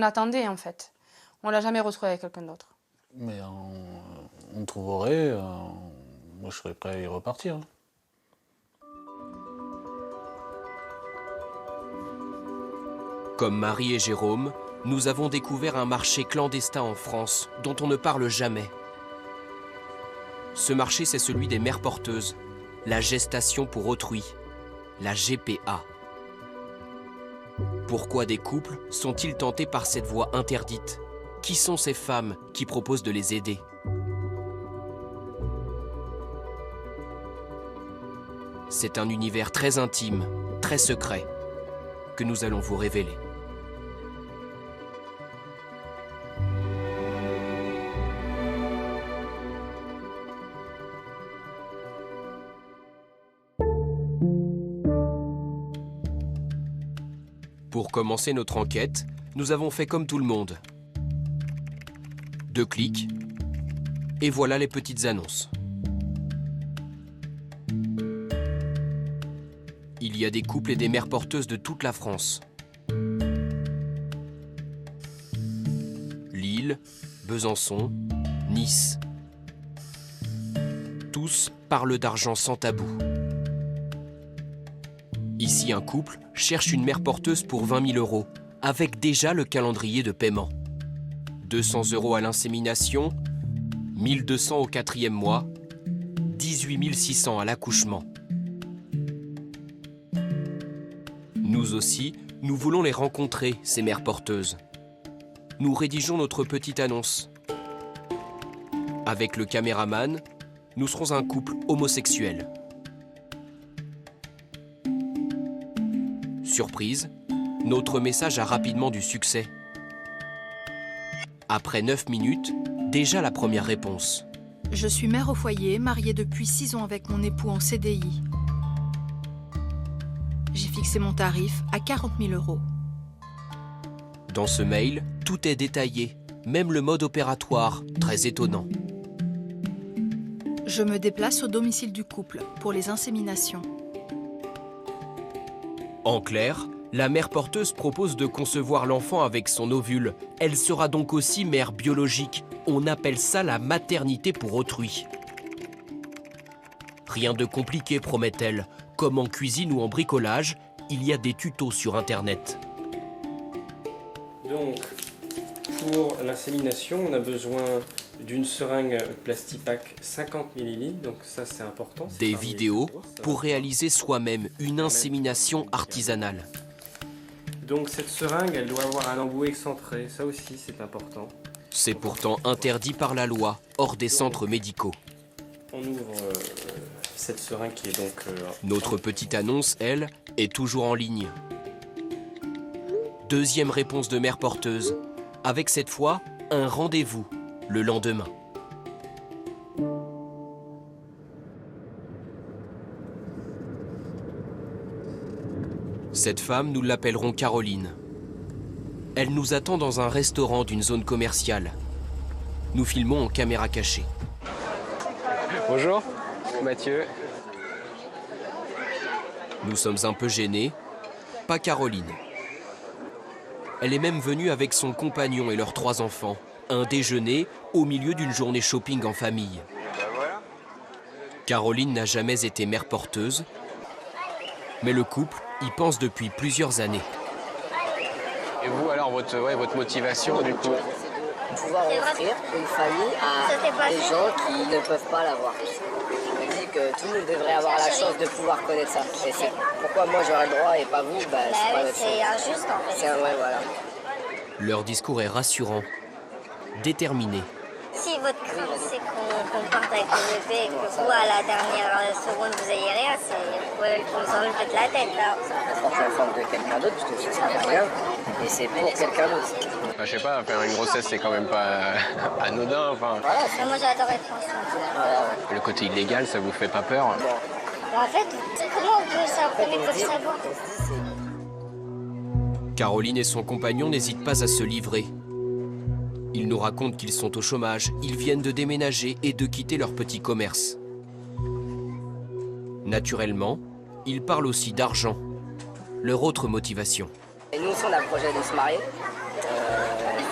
attendait en fait. On ne l'a jamais retrouvée avec quelqu'un d'autre. Mais on trouverait, moi je serais prêt à y repartir. Comme Marie et Jérôme, nous avons découvert un marché clandestin en France dont on ne parle jamais. Ce marché, c'est celui des mères porteuses, la gestation pour autrui, la GPA. Pourquoi des couples sont-ils tentés par cette voie interdite ? Qui sont ces femmes qui proposent de les aider ? C'est un univers très intime, très secret, que nous allons vous révéler. Pour commencer notre enquête, nous avons fait comme tout le monde. 2 clics, et voilà les petites annonces. Il y a des couples et des mères porteuses de toute la France. Lille, Besançon, Nice. Tous parlent d'argent sans tabou. Ici, un couple cherche une mère porteuse pour 20 000 €, avec déjà le calendrier de paiement. 200 € à l'insémination, 1 200 au 4e mois, 18 600 à l'accouchement. Nous aussi, nous voulons les rencontrer, ces mères porteuses. Nous rédigeons notre petite annonce. Avec le caméraman, nous serons un couple homosexuel. Surprise, notre message a rapidement du succès. Après 9 minutes, déjà la première réponse. Je suis mère au foyer, mariée depuis 6 ans avec mon époux en CDI. J'ai fixé mon tarif à 40 000 €. Dans ce mail, tout est détaillé, même le mode opératoire, très étonnant. Je me déplace au domicile du couple pour les inséminations. En clair, la mère porteuse propose de concevoir l'enfant avec son ovule. Elle sera donc aussi mère biologique. On appelle ça la maternité pour autrui. Rien de compliqué, promet-elle. Comme en cuisine ou en bricolage, il y a des tutos sur Internet. Donc, pour l'insémination, on a besoin d'une seringue Plastipac 50 ml, donc ça c'est important. Des vidéos pour réaliser soi-même une insémination artisanale. Donc cette seringue, elle doit avoir un embout excentré, ça aussi c'est important. C'est pourtant interdit par la loi, hors des centres médicaux. On ouvre cette seringue qui est donc... Notre petite annonce, elle, est toujours en ligne. Deuxième réponse de mère porteuse, avec cette fois un rendez-vous le lendemain. Cette femme, nous l'appellerons Caroline. Elle nous attend dans un restaurant d'une zone commerciale. Nous filmons en caméra cachée. Bonjour, Mathieu. Nous sommes un peu gênés, pas Caroline. Elle est même venue avec son compagnon et leurs 3 enfants. Un déjeuner au milieu d'une journée shopping en famille. Caroline n'a jamais été mère porteuse, mais le couple y pense depuis plusieurs années. Et vous alors, votre motivation du coup? Pouvoir offrir une famille à des gens qui ne peuvent pas l'avoir. Je me dis que tout le monde devrait avoir la chance de pouvoir connaître ça. Et c'est pourquoi moi j'aurais le droit et pas vous, c'est injuste en fait. Ouais, voilà. Leur discours est rassurant, déterminé. Si votre crainte c'est qu'on parte avec le bébé et que vous à la dernière seconde vous ayez rien, vous pouvez vous enlever de la tête là. Ça porte la forme de quelqu'un d'autre parce que ça ne sert à rien et c'est pour quelqu'un d'autre. Je sais pas, faire une grossesse c'est quand même pas anodin. Enfin. Voilà, moi j'adore être enceinte. Le côté illégal, ça vous fait pas peur? En fait, comment on peut savoir? Caroline et son compagnon n'hésitent pas à se livrer. Ils nous racontent qu'ils sont au chômage, ils viennent de déménager et de quitter leur petit commerce. Naturellement, ils parlent aussi d'argent, leur autre motivation. Et nous aussi on a le projet de se marier.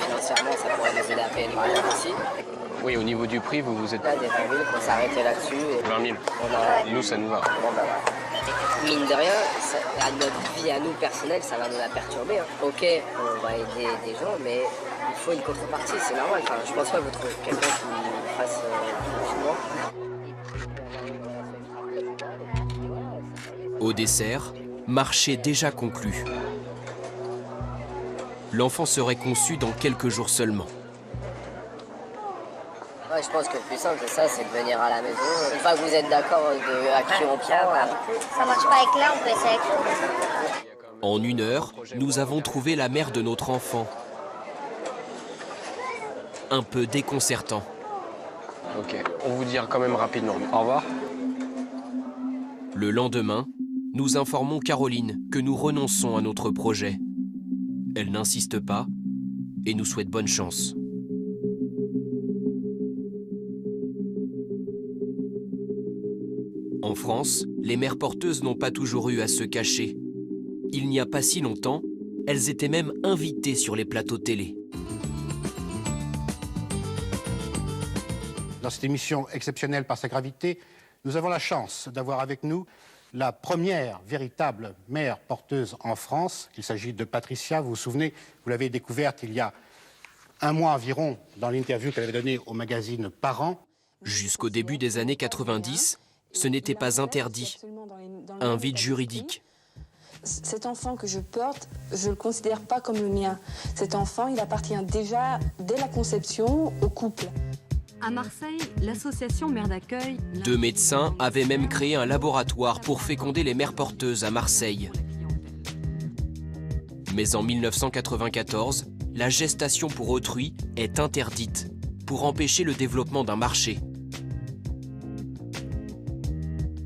Financièrement ça pourrait nous aider à payer le mariage aussi. Oui, au niveau du prix, vous êtes... Là, des 20 000, on s'est arrêté là-dessus. Et... 20 000 Nous, ça nous va. Bon, bah, ouais. Mine de rien, à notre vie, à nous personnels, ça va nous la perturber. Hein. Ok, on va aider des gens, mais il faut une contrepartie, c'est normal. Enfin, je pense pas que vous trouvez quelqu'un qui fasse souvent. Au dessert, marché déjà conclu. L'enfant serait conçu dans quelques jours seulement. Ouais, je pense que le plus simple, c'est ça, c'est de venir à la maison. Une fois que vous êtes d'accord à qui on prend... Ça marche pas avec l'un, on peut essayer avec l'autre. En 1 heure, nous avons trouvé la mère de notre enfant. Un peu déconcertant. Ok, on vous dira quand même rapidement. Au revoir. Le lendemain, nous informons Caroline que nous renonçons à notre projet. Elle n'insiste pas et nous souhaite bonne chance. En France, les mères porteuses n'ont pas toujours eu à se cacher. Il n'y a pas si longtemps, elles étaient même invitées sur les plateaux télé. Dans cette émission exceptionnelle par sa gravité, nous avons la chance d'avoir avec nous la première véritable mère porteuse en France. Il s'agit de Patricia, vous vous souvenez, vous l'avez découverte il y a 1 mois environ dans l'interview qu'elle avait donnée au magazine Parents. Jusqu'au début des années 90, ce n'était pas interdit. Un vide juridique. Cet enfant que je porte, je ne le considère pas comme le mien. Cet enfant, il appartient déjà, dès la conception, au couple. À Marseille, l'association Mère d'accueil... 2 médecins avaient même créé un laboratoire pour féconder les mères porteuses à Marseille. Mais en 1994, la gestation pour autrui est interdite pour empêcher le développement d'un marché.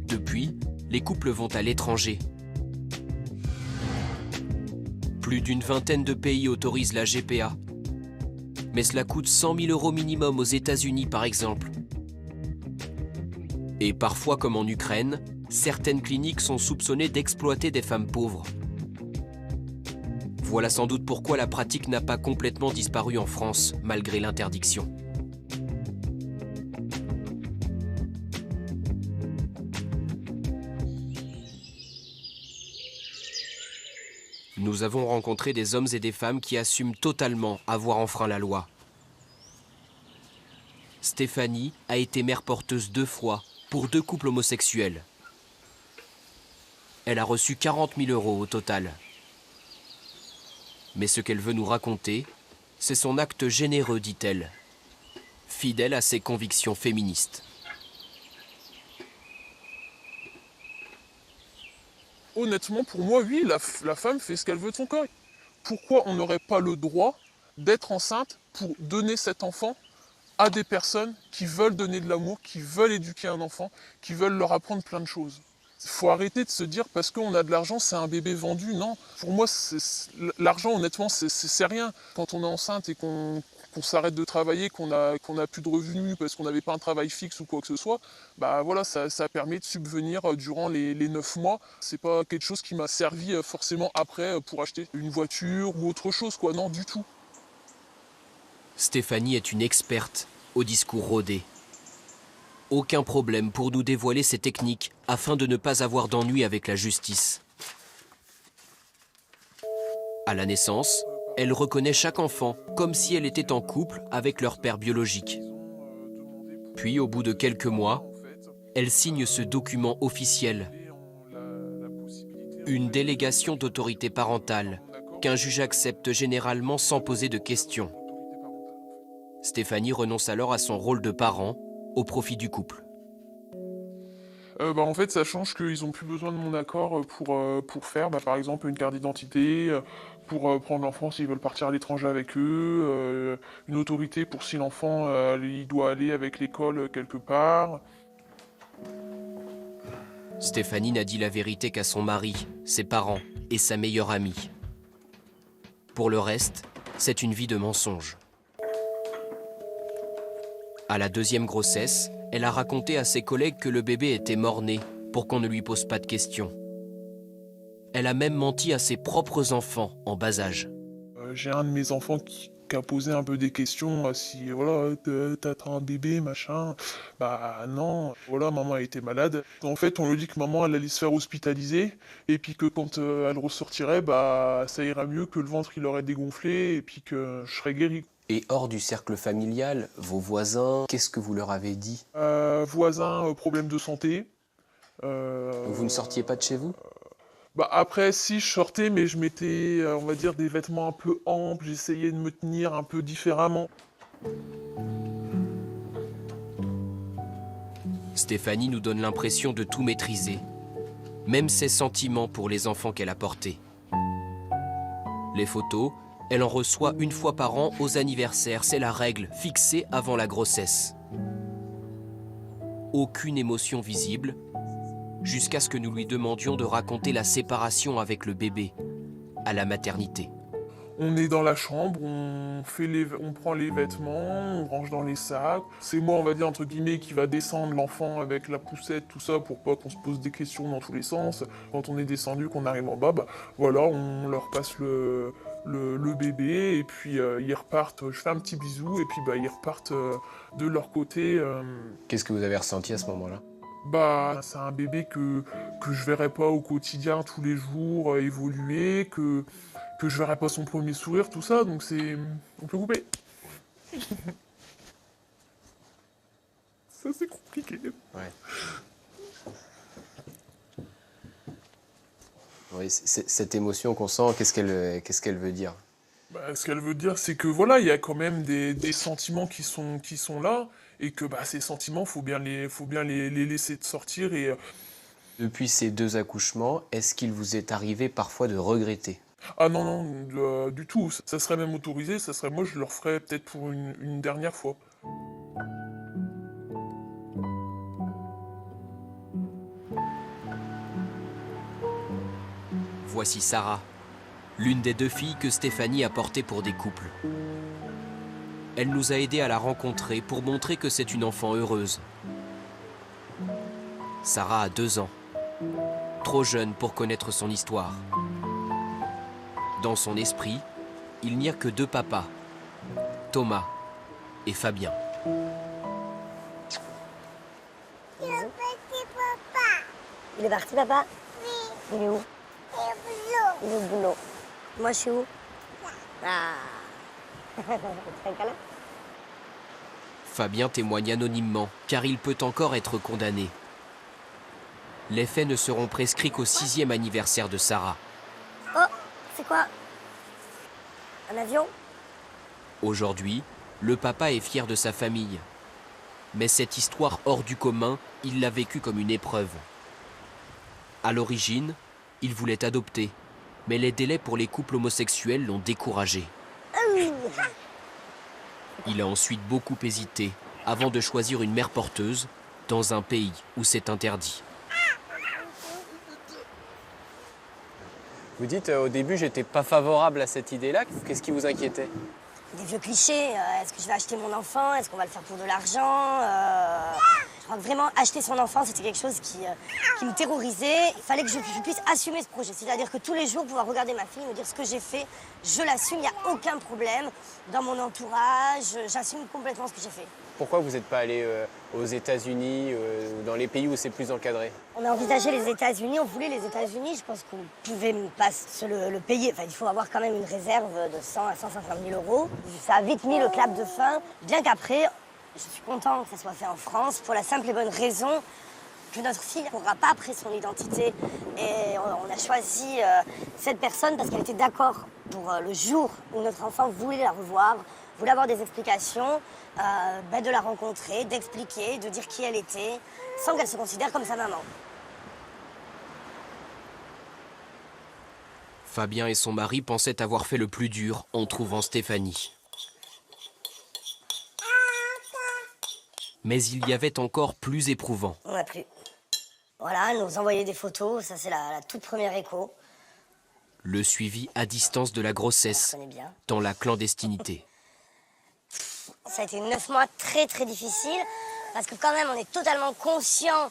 Depuis, les couples vont à l'étranger. Plus d'une vingtaine de pays autorisent la GPA. Mais cela coûte 100 000 € minimum aux États-Unis, par exemple. Et parfois, comme en Ukraine, certaines cliniques sont soupçonnées d'exploiter des femmes pauvres. Voilà sans doute pourquoi la pratique n'a pas complètement disparu en France, malgré l'interdiction. Nous avons rencontré des hommes et des femmes qui assument totalement avoir enfreint la loi. Stéphanie a été mère porteuse 2 fois pour 2 couples homosexuels. Elle a reçu 40 000 € au total. Mais ce qu'elle veut nous raconter, c'est son acte généreux, dit-elle, fidèle à ses convictions féministes. Honnêtement, pour moi, oui, la femme fait ce qu'elle veut de son corps. Pourquoi on n'aurait pas le droit d'être enceinte pour donner cet enfant à des personnes qui veulent donner de l'amour, qui veulent éduquer un enfant, qui veulent leur apprendre plein de choses? Il faut arrêter de se dire parce qu'on a de l'argent, c'est un bébé vendu. Non, pour moi, l'argent, honnêtement, c'est rien. Quand on est enceinte et qu'on s'arrête de travailler, qu'on a plus de revenus parce qu'on n'avait pas un travail fixe ou quoi que ce soit, bah voilà, ça permet de subvenir durant les 9 mois. C'est pas quelque chose qui m'a servi forcément après pour acheter une voiture ou autre chose, quoi. Non, du tout. Stéphanie est une experte au discours rodé. Aucun problème pour nous dévoiler ses techniques afin de ne pas avoir d'ennui avec la justice. À la naissance, elle reconnaît chaque enfant comme si elle était en couple avec leur père biologique. Puis, au bout de quelques mois, elle signe ce document officiel. Une délégation d'autorité parentale qu'un juge accepte généralement sans poser de questions. Stéphanie renonce alors à son rôle de parent au profit du couple. En fait, ça change qu'ils n'ont plus besoin de mon accord pour faire, par exemple, une carte d'identité, pour prendre l'enfant s'ils veulent partir à l'étranger avec eux, une autorité pour si l'enfant il doit aller avec l'école quelque part. Stéphanie n'a dit la vérité qu'à son mari, ses parents et sa meilleure amie. Pour le reste, c'est une vie de mensonge. À la 2e grossesse, elle a raconté à ses collègues que le bébé était mort-né pour qu'on ne lui pose pas de questions. Elle a même menti à ses propres enfants en bas âge. J'ai un de mes enfants qui a posé un peu des questions, si voilà, t'as un bébé, machin. Bah non, voilà, maman a été malade. En fait, on lui dit que maman elle allait se faire hospitaliser, et puis que quand elle ressortirait, bah ça ira mieux, que le ventre il aurait dégonflé, et puis que je serais guéri. Et hors du cercle familial, vos voisins, qu'est-ce que vous leur avez dit? Voisins, problème de santé. Vous ne sortiez pas de chez vous? Après, si, je sortais, mais je mettais, on va dire, des vêtements un peu amples, j'essayais de me tenir un peu différemment. Stéphanie nous donne l'impression de tout maîtriser, même ses sentiments pour les enfants qu'elle a portés. Les photos, elle en reçoit 1 fois par an aux anniversaires, c'est la règle fixée avant la grossesse. Aucune émotion visible, jusqu'à ce que nous lui demandions de raconter la séparation avec le bébé, à la maternité. On est dans la chambre, on prend les vêtements, on range dans les sacs. C'est moi, on va dire, entre guillemets, qui va descendre l'enfant avec la poussette, tout ça, pour pas qu'on se pose des questions dans tous les sens. Quand on est descendu, qu'on arrive en bas, voilà, on leur passe le bébé, et puis ils repartent, je fais un petit bisou, et puis ils repartent de leur côté. Qu'est-ce que vous avez ressenti à ce moment-là? C'est un bébé que je verrai pas au quotidien, tous les jours, évoluer, que je verrai pas son premier sourire, tout ça, donc on peut couper. Ça, c'est compliqué. Ouais. Oui, cette émotion qu'on sent, qu'est-ce qu'elle veut dire? Ce qu'elle veut dire, c'est que voilà, il y a quand même des sentiments qui sont là, et que ces sentiments, faut bien les laisser sortir. Et depuis ces 2 accouchements, est-ce qu'il vous est arrivé parfois de regretter? Ah non, du tout. Ça serait même autorisé. Moi, je le referais peut-être pour une dernière fois. Voici Sarah, l'une des 2 filles que Stéphanie a portées pour des couples. Elle nous a aidés à la rencontrer pour montrer que c'est une enfant heureuse. Sarah a 2 ans, trop jeune pour connaître son histoire. Dans son esprit, il n'y a que 2 papas, Thomas et Fabien. Le petit papa. Il est parti, papa? Oui. Il est où? Il est au boulot. Moi, je suis où? Ah. Un câlin? Fabien témoigne anonymement, car il peut encore être condamné. Les faits ne seront prescrits qu'au 6e anniversaire de Sarah. Oh, c'est quoi? Un avion? Aujourd'hui, le papa est fier de sa famille. Mais cette histoire hors du commun, il l'a vécue comme une épreuve. À l'origine, il voulait adopter, mais les délais pour les couples homosexuels l'ont découragé. Il a ensuite beaucoup hésité avant de choisir une mère porteuse dans un pays où c'est interdit. Vous dites au début j'étais pas favorable à cette idée-là. Qu'est-ce qui vous inquiétait? Des vieux clichés. Est-ce que je vais acheter mon enfant? Est-ce qu'on va le faire pour de l'argent? Je crois que vraiment acheter son enfant, c'était quelque chose qui me terrorisait. Il fallait que je puisse assumer ce projet. C'est-à-dire que tous les jours, pouvoir regarder ma fille, me dire ce que j'ai fait, je l'assume, il n'y a aucun problème. Dans mon entourage, j'assume complètement ce que j'ai fait. Pourquoi vous n'êtes pas allé aux États-Unis ou dans les pays où c'est plus encadré? On a envisagé les États-Unis, on voulait les États-Unis. Je pense qu'on pouvait pas se le payer. Enfin, il faut avoir quand même une réserve de 100 à 150 000 €. Ça a vite mis le clap de fin. Bien qu'après, je suis contente que ça soit fait en France pour la simple et bonne raison que notre fille ne pourra pas après son identité. Et on a choisi cette personne parce qu'elle était d'accord pour le jour où notre enfant voulait la revoir, voulait avoir des explications, de la rencontrer, d'expliquer, de dire qui elle était, sans qu'elle se considère comme sa maman. Fabien et son mari pensaient avoir fait le plus dur en trouvant Stéphanie. Mais il y avait encore plus éprouvant. On n'a plus. Voilà, elle nous envoyait des photos, ça c'est la toute première écho. Le suivi à distance de la grossesse, dans la clandestinité. Ça a été 9 mois très très difficiles, parce que quand même on est totalement conscient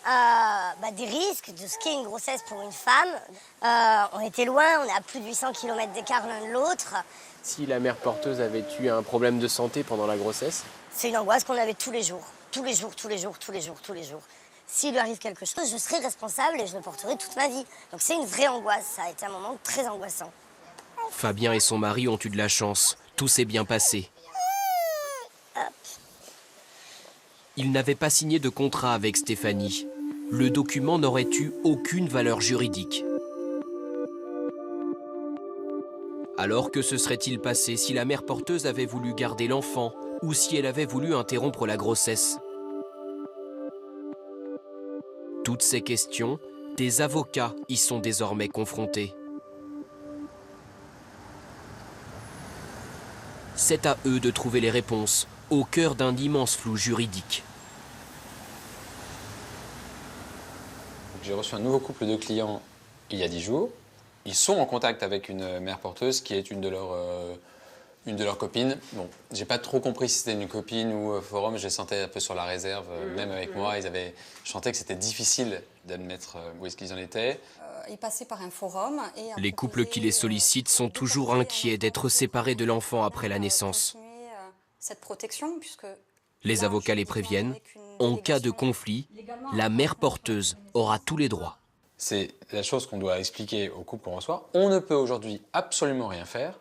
des risques, de ce qu'est une grossesse pour une femme. On était loin, on est à plus de 800 km d'écart l'un de l'autre. Si la mère porteuse avait eu un problème de santé pendant la grossesse? C'est une angoisse qu'on avait tous les jours. Tous les jours. S'il lui arrive quelque chose, je serai responsable et je le porterai toute ma vie. Donc c'est une vraie angoisse, ça a été un moment très angoissant. Fabien et son mari ont eu de la chance, tout s'est bien passé. Ils n'avaient pas signé de contrat avec Stéphanie. Le document n'aurait eu aucune valeur juridique. Alors que se serait-il passé si la mère porteuse avait voulu garder l'enfant ou si elle avait voulu interrompre la grossesse? Toutes ces questions, des avocats y sont désormais confrontés. C'est à eux de trouver les réponses, au cœur d'un immense flou juridique. J'ai reçu un nouveau couple de clients il y a 10 jours. Ils sont en contact avec une mère porteuse qui est une de leurs copines. Bon, j'ai pas trop compris si c'était une copine ou forum, je les sentais un peu sur la réserve, même avec moi. Je sentais que c'était difficile d'admettre où est-ce qu'ils en étaient. Ils passaient par un forum. Les couples qui les sollicitent sont toujours inquiets d'être séparés de l'enfant après la naissance. Cette protection, puisque les avocats les préviennent, en cas de conflit, la mère porteuse aura tous les droits. C'est la chose qu'on doit expliquer aux couples qu'on reçoit. On ne peut aujourd'hui absolument rien faire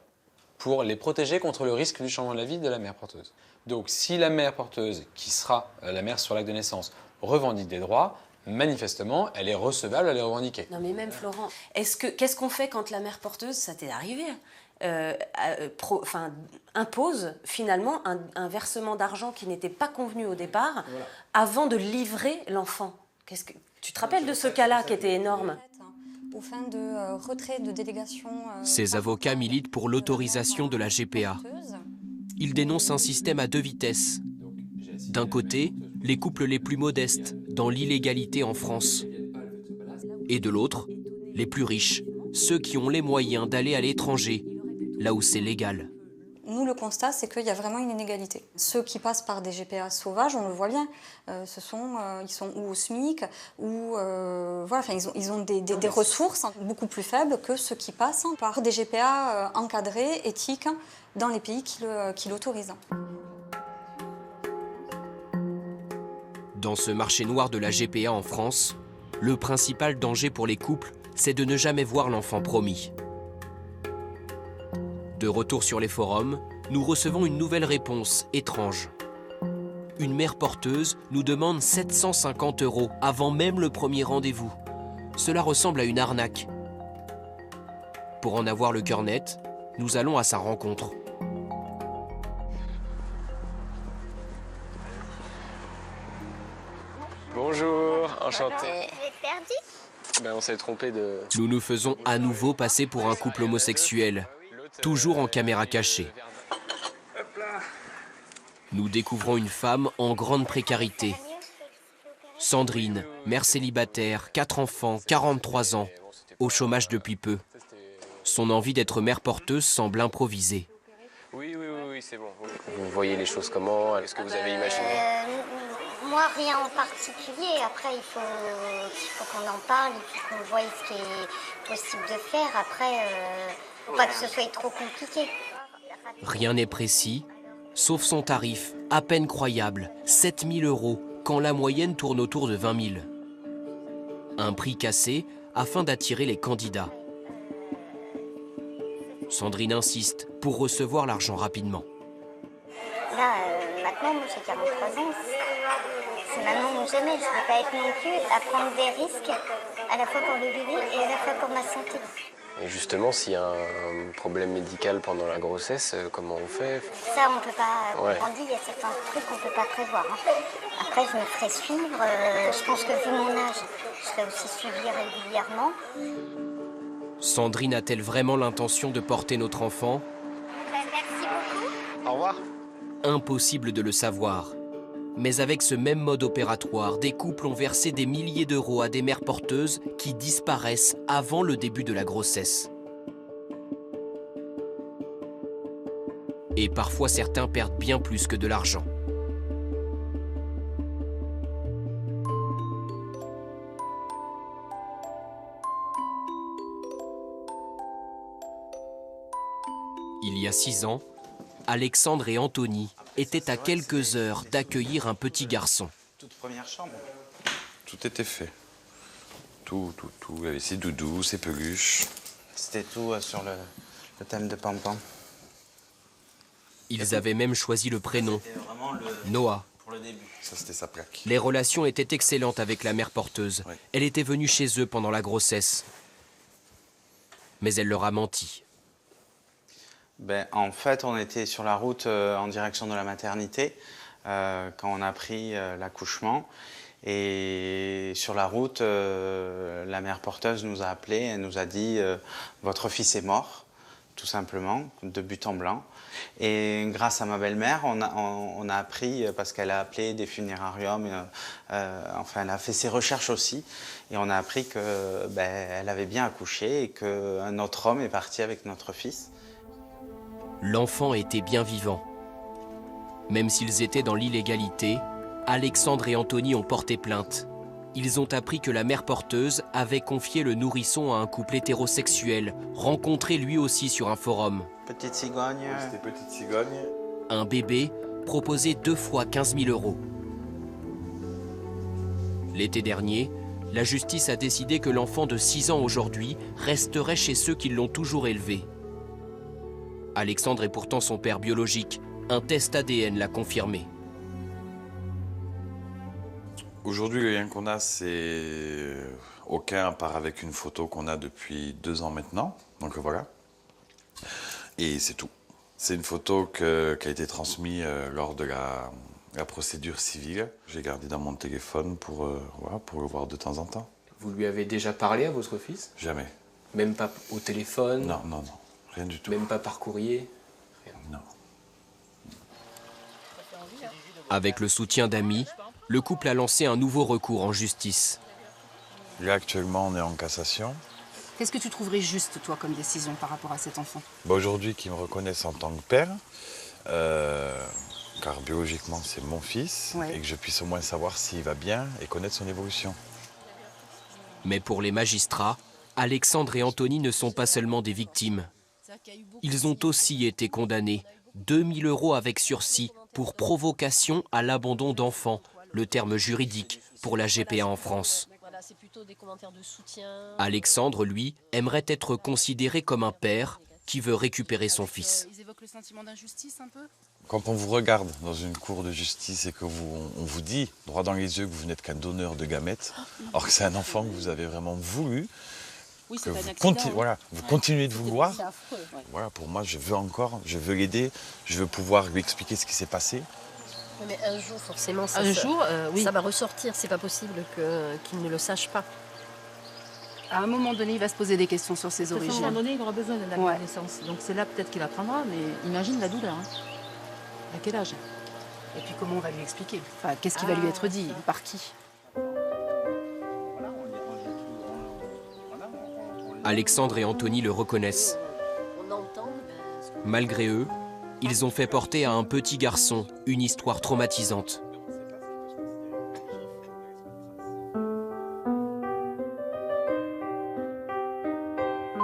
pour les protéger contre le risque du changement de la vie de la mère porteuse. Donc si la mère porteuse, qui sera la mère sur l'acte de naissance, revendique des droits, manifestement, elle est recevable à les revendiquer. Non mais même Florent, qu'est-ce qu'on fait quand la mère porteuse, ça t'est arrivé, impose finalement un versement d'argent qui n'était pas convenu au départ, avant de livrer l'enfant? Tu te rappelles de ce cas-là qui était énorme? Aux fins de retrait de délégation. Ces avocats militent pour l'autorisation de la GPA. Ils dénoncent un système à 2 vitesses. D'un côté, les couples les plus modestes, dans l'illégalité en France. Et de l'autre, les plus riches, ceux qui ont les moyens d'aller à l'étranger, là où c'est légal. Nous, le constat, c'est qu'il y a vraiment une inégalité. Ceux qui passent par des GPA sauvages, on le voit bien, ils sont ou au SMIC, ou voilà, enfin, ils ont des ressources beaucoup plus faibles que ceux qui passent par des GPA encadrés, éthiques, dans les pays qui l'autorisent. Dans ce marché noir de la GPA en France, le principal danger pour les couples, c'est de ne jamais voir l'enfant promis. De retour sur les forums, nous recevons une nouvelle réponse étrange. Une mère porteuse nous demande 750 € avant même le premier rendez-vous. Cela ressemble à une arnaque. Pour en avoir le cœur net, nous allons à sa rencontre. Bonjour, enchanté. Vous êtes perdu? On s'est trompé de... Nous nous faisons à nouveau passer pour un couple homosexuel, toujours en caméra cachée. Nous découvrons une femme en grande précarité. Sandrine, mère célibataire, 4 enfants, 43 ans, au chômage depuis peu. Son envie d'être mère porteuse semble improvisée. Oui, c'est bon. Vous voyez les choses comment? Est-ce que vous avez imaginé? Moi, rien en particulier. Après, il faut qu'on en parle, il faut qu'on voie ce qui est possible de faire. Après, faut pas que ce soit trop compliqué. Rien n'est précis, sauf son tarif, à peine croyable, 7 000 €, quand la moyenne tourne autour de 20 000. Un prix cassé afin d'attirer les candidats. Sandrine insiste pour recevoir l'argent rapidement. Là, maintenant, moi j'ai 43 ans. C'est maintenant ou jamais. Je ne veux pas être non plus à prendre des risques, à la fois pour le bébé et à la fois pour ma santé. Et justement, s'il y a un problème médical pendant la grossesse, comment on fait? Ça, on ne peut pas. Ouais. On dit, il y a certains trucs qu'on ne peut pas prévoir. Après, je me ferai suivre. Je pense que vu mon âge, je serai aussi suivie régulièrement. Sandrine a-t-elle vraiment l'intention de porter notre enfant? Merci beaucoup. Au revoir. Impossible de le savoir. Mais avec ce même mode opératoire, des couples ont versé des milliers d'euros à des mères porteuses qui disparaissent avant le début de la grossesse. Et parfois certains perdent bien plus que de l'argent. Il y a 6 ans, Alexandre et Anthony étaient à quelques heures d'accueillir un petit garçon. Toute première chambre. Tout était fait. Tout. Il y avait ses doudous, ses peluches. C'était tout sur le thème de Pam Pam. Ils avaient même choisi le prénom, Noah. Pour le début. Ça, c'était sa plaque. Les relations étaient excellentes avec la mère porteuse. Oui. Elle était venue chez eux pendant la grossesse. Mais elle leur a menti. En fait, on était sur la route en direction de la maternité quand on a pris l'accouchement. Et sur la route, la mère porteuse nous a appelés et nous a dit « Votre fils est mort », tout simplement, de but en blanc. Et grâce à ma belle-mère, on a appris, parce qu'elle a appelé des funérariums, elle a fait ses recherches aussi, et on a appris qu'elle avait bien accouché et qu'un autre homme est parti avec notre fils. L'enfant était bien vivant. Même s'ils étaient dans l'illégalité, Alexandre et Anthony ont porté plainte. Ils ont appris que la mère porteuse avait confié le nourrisson à un couple hétérosexuel, rencontré lui aussi sur un forum. Petite cigogne. C'était petite cigogne. Un bébé proposé 2 fois 15 000 €. L'été dernier, la justice a décidé que l'enfant de 6 ans aujourd'hui resterait chez ceux qui l'ont toujours élevé. Alexandre est pourtant son père biologique. Un test ADN l'a confirmé. Aujourd'hui, le lien qu'on a, c'est aucun, à part avec une photo qu'on a depuis 2 ans maintenant. Donc voilà. Et c'est tout. C'est une photo qui a été transmise lors de la procédure civile. J'ai gardé dans mon téléphone pour le voir de temps en temps. Vous lui avez déjà parlé à votre fils? Jamais. Même pas au téléphone? Non. Rien du tout. Même pas par courrier? Non. Avec le soutien d'amis, le couple a lancé un nouveau recours en justice. Là, actuellement, on est en cassation. Qu'est-ce que tu trouverais juste, toi, comme décision par rapport à cet enfant? Aujourd'hui, qu'ils me reconnaissent en tant que père, car biologiquement c'est mon fils, et que je puisse au moins savoir s'il va bien et connaître son évolution. Mais pour les magistrats, Alexandre et Anthony ne sont pas seulement des victimes. Ils ont aussi été condamnés, 2 000 € avec sursis pour provocation à l'abandon d'enfants, le terme juridique pour la GPA en France. Alexandre, lui, aimerait être considéré comme un père qui veut récupérer son fils. Ils évoquent le sentiment d'injustice un peu? Quand on vous regarde dans une cour de justice et qu'on vous dit droit dans les yeux que vous n'êtes qu'un donneur de gamètes, alors que c'est un enfant que vous avez vraiment voulu, oui, que vous continuez de vouloir, voilà, pour moi je veux l'aider, je veux pouvoir lui expliquer ce qui s'est passé. Mais un jour, forcément, ça va ressortir. C'est pas possible qu'il ne le sache pas. À un moment donné, il va se poser des questions sur ses origines. À un moment donné, il aura besoin de la connaissance. Donc c'est là peut-être qu'il apprendra, mais imagine la douleur. Hein. À quel âge? Et puis comment on va lui expliquer? Enfin, qu'est-ce qui va lui être dit? Par qui? Alexandre et Anthony le reconnaissent. Malgré eux, ils ont fait porter à un petit garçon une histoire traumatisante.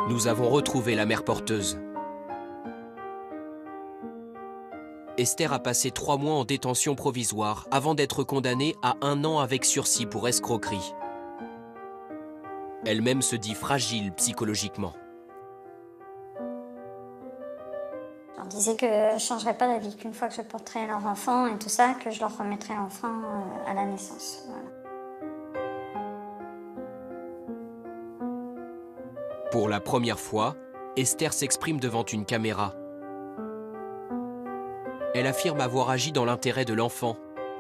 Nous avons retrouvé la mère porteuse. Esther a passé 3 mois en détention provisoire avant d'être condamnée à 1 an avec sursis pour escroquerie. Elle-même se dit fragile psychologiquement. Je leur disais que je ne changerais pas d'avis, qu'une fois que je porterais leur enfant et tout ça, que je leur remettrais l'enfant à la naissance. Voilà. Pour la première fois, Esther s'exprime devant une caméra. Elle affirme avoir agi dans l'intérêt de l'enfant.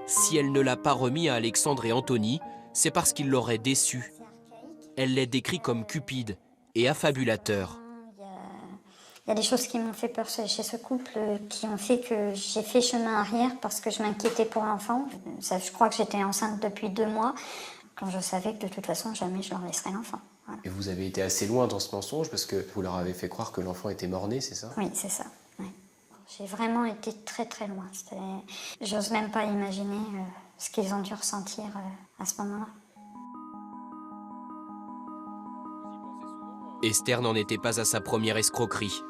Si elle ne l'a pas remis à Alexandre et Anthony, c'est parce qu'il l'aurait déçu. Elle les décrit comme cupides et affabulateur. Il y a des choses qui m'ont fait peur chez ce couple, qui ont fait que j'ai fait chemin arrière parce que je m'inquiétais pour l'enfant. Je crois que j'étais enceinte depuis 2 mois, quand je savais que de toute façon, jamais je leur laisserais l'enfant. Voilà. Et vous avez été assez loin dans ce mensonge parce que vous leur avez fait croire que l'enfant était mort-né, c'est ça? Oui, c'est ça. Ouais. J'ai vraiment été très très loin. J'ose même pas imaginer ce qu'ils ont dû ressentir à ce moment-là. Esther n'en était pas à sa première escroquerie.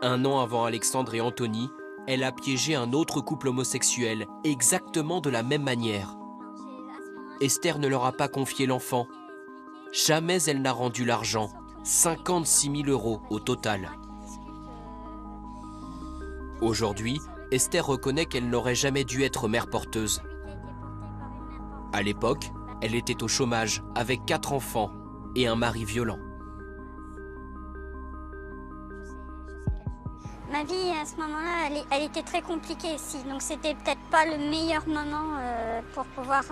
1 an avant Alexandre et Anthony, elle a piégé un autre couple homosexuel, exactement de la même manière. Esther ne leur a pas confié l'enfant. Jamais elle n'a rendu l'argent, 56 000 € au total. Aujourd'hui, Esther reconnaît qu'elle n'aurait jamais dû être mère porteuse. À l'époque, elle était au chômage, avec 4 enfants et un mari violent. Ma vie, à ce moment-là, elle était très compliquée aussi. Donc, c'était peut-être pas le meilleur moment pour pouvoir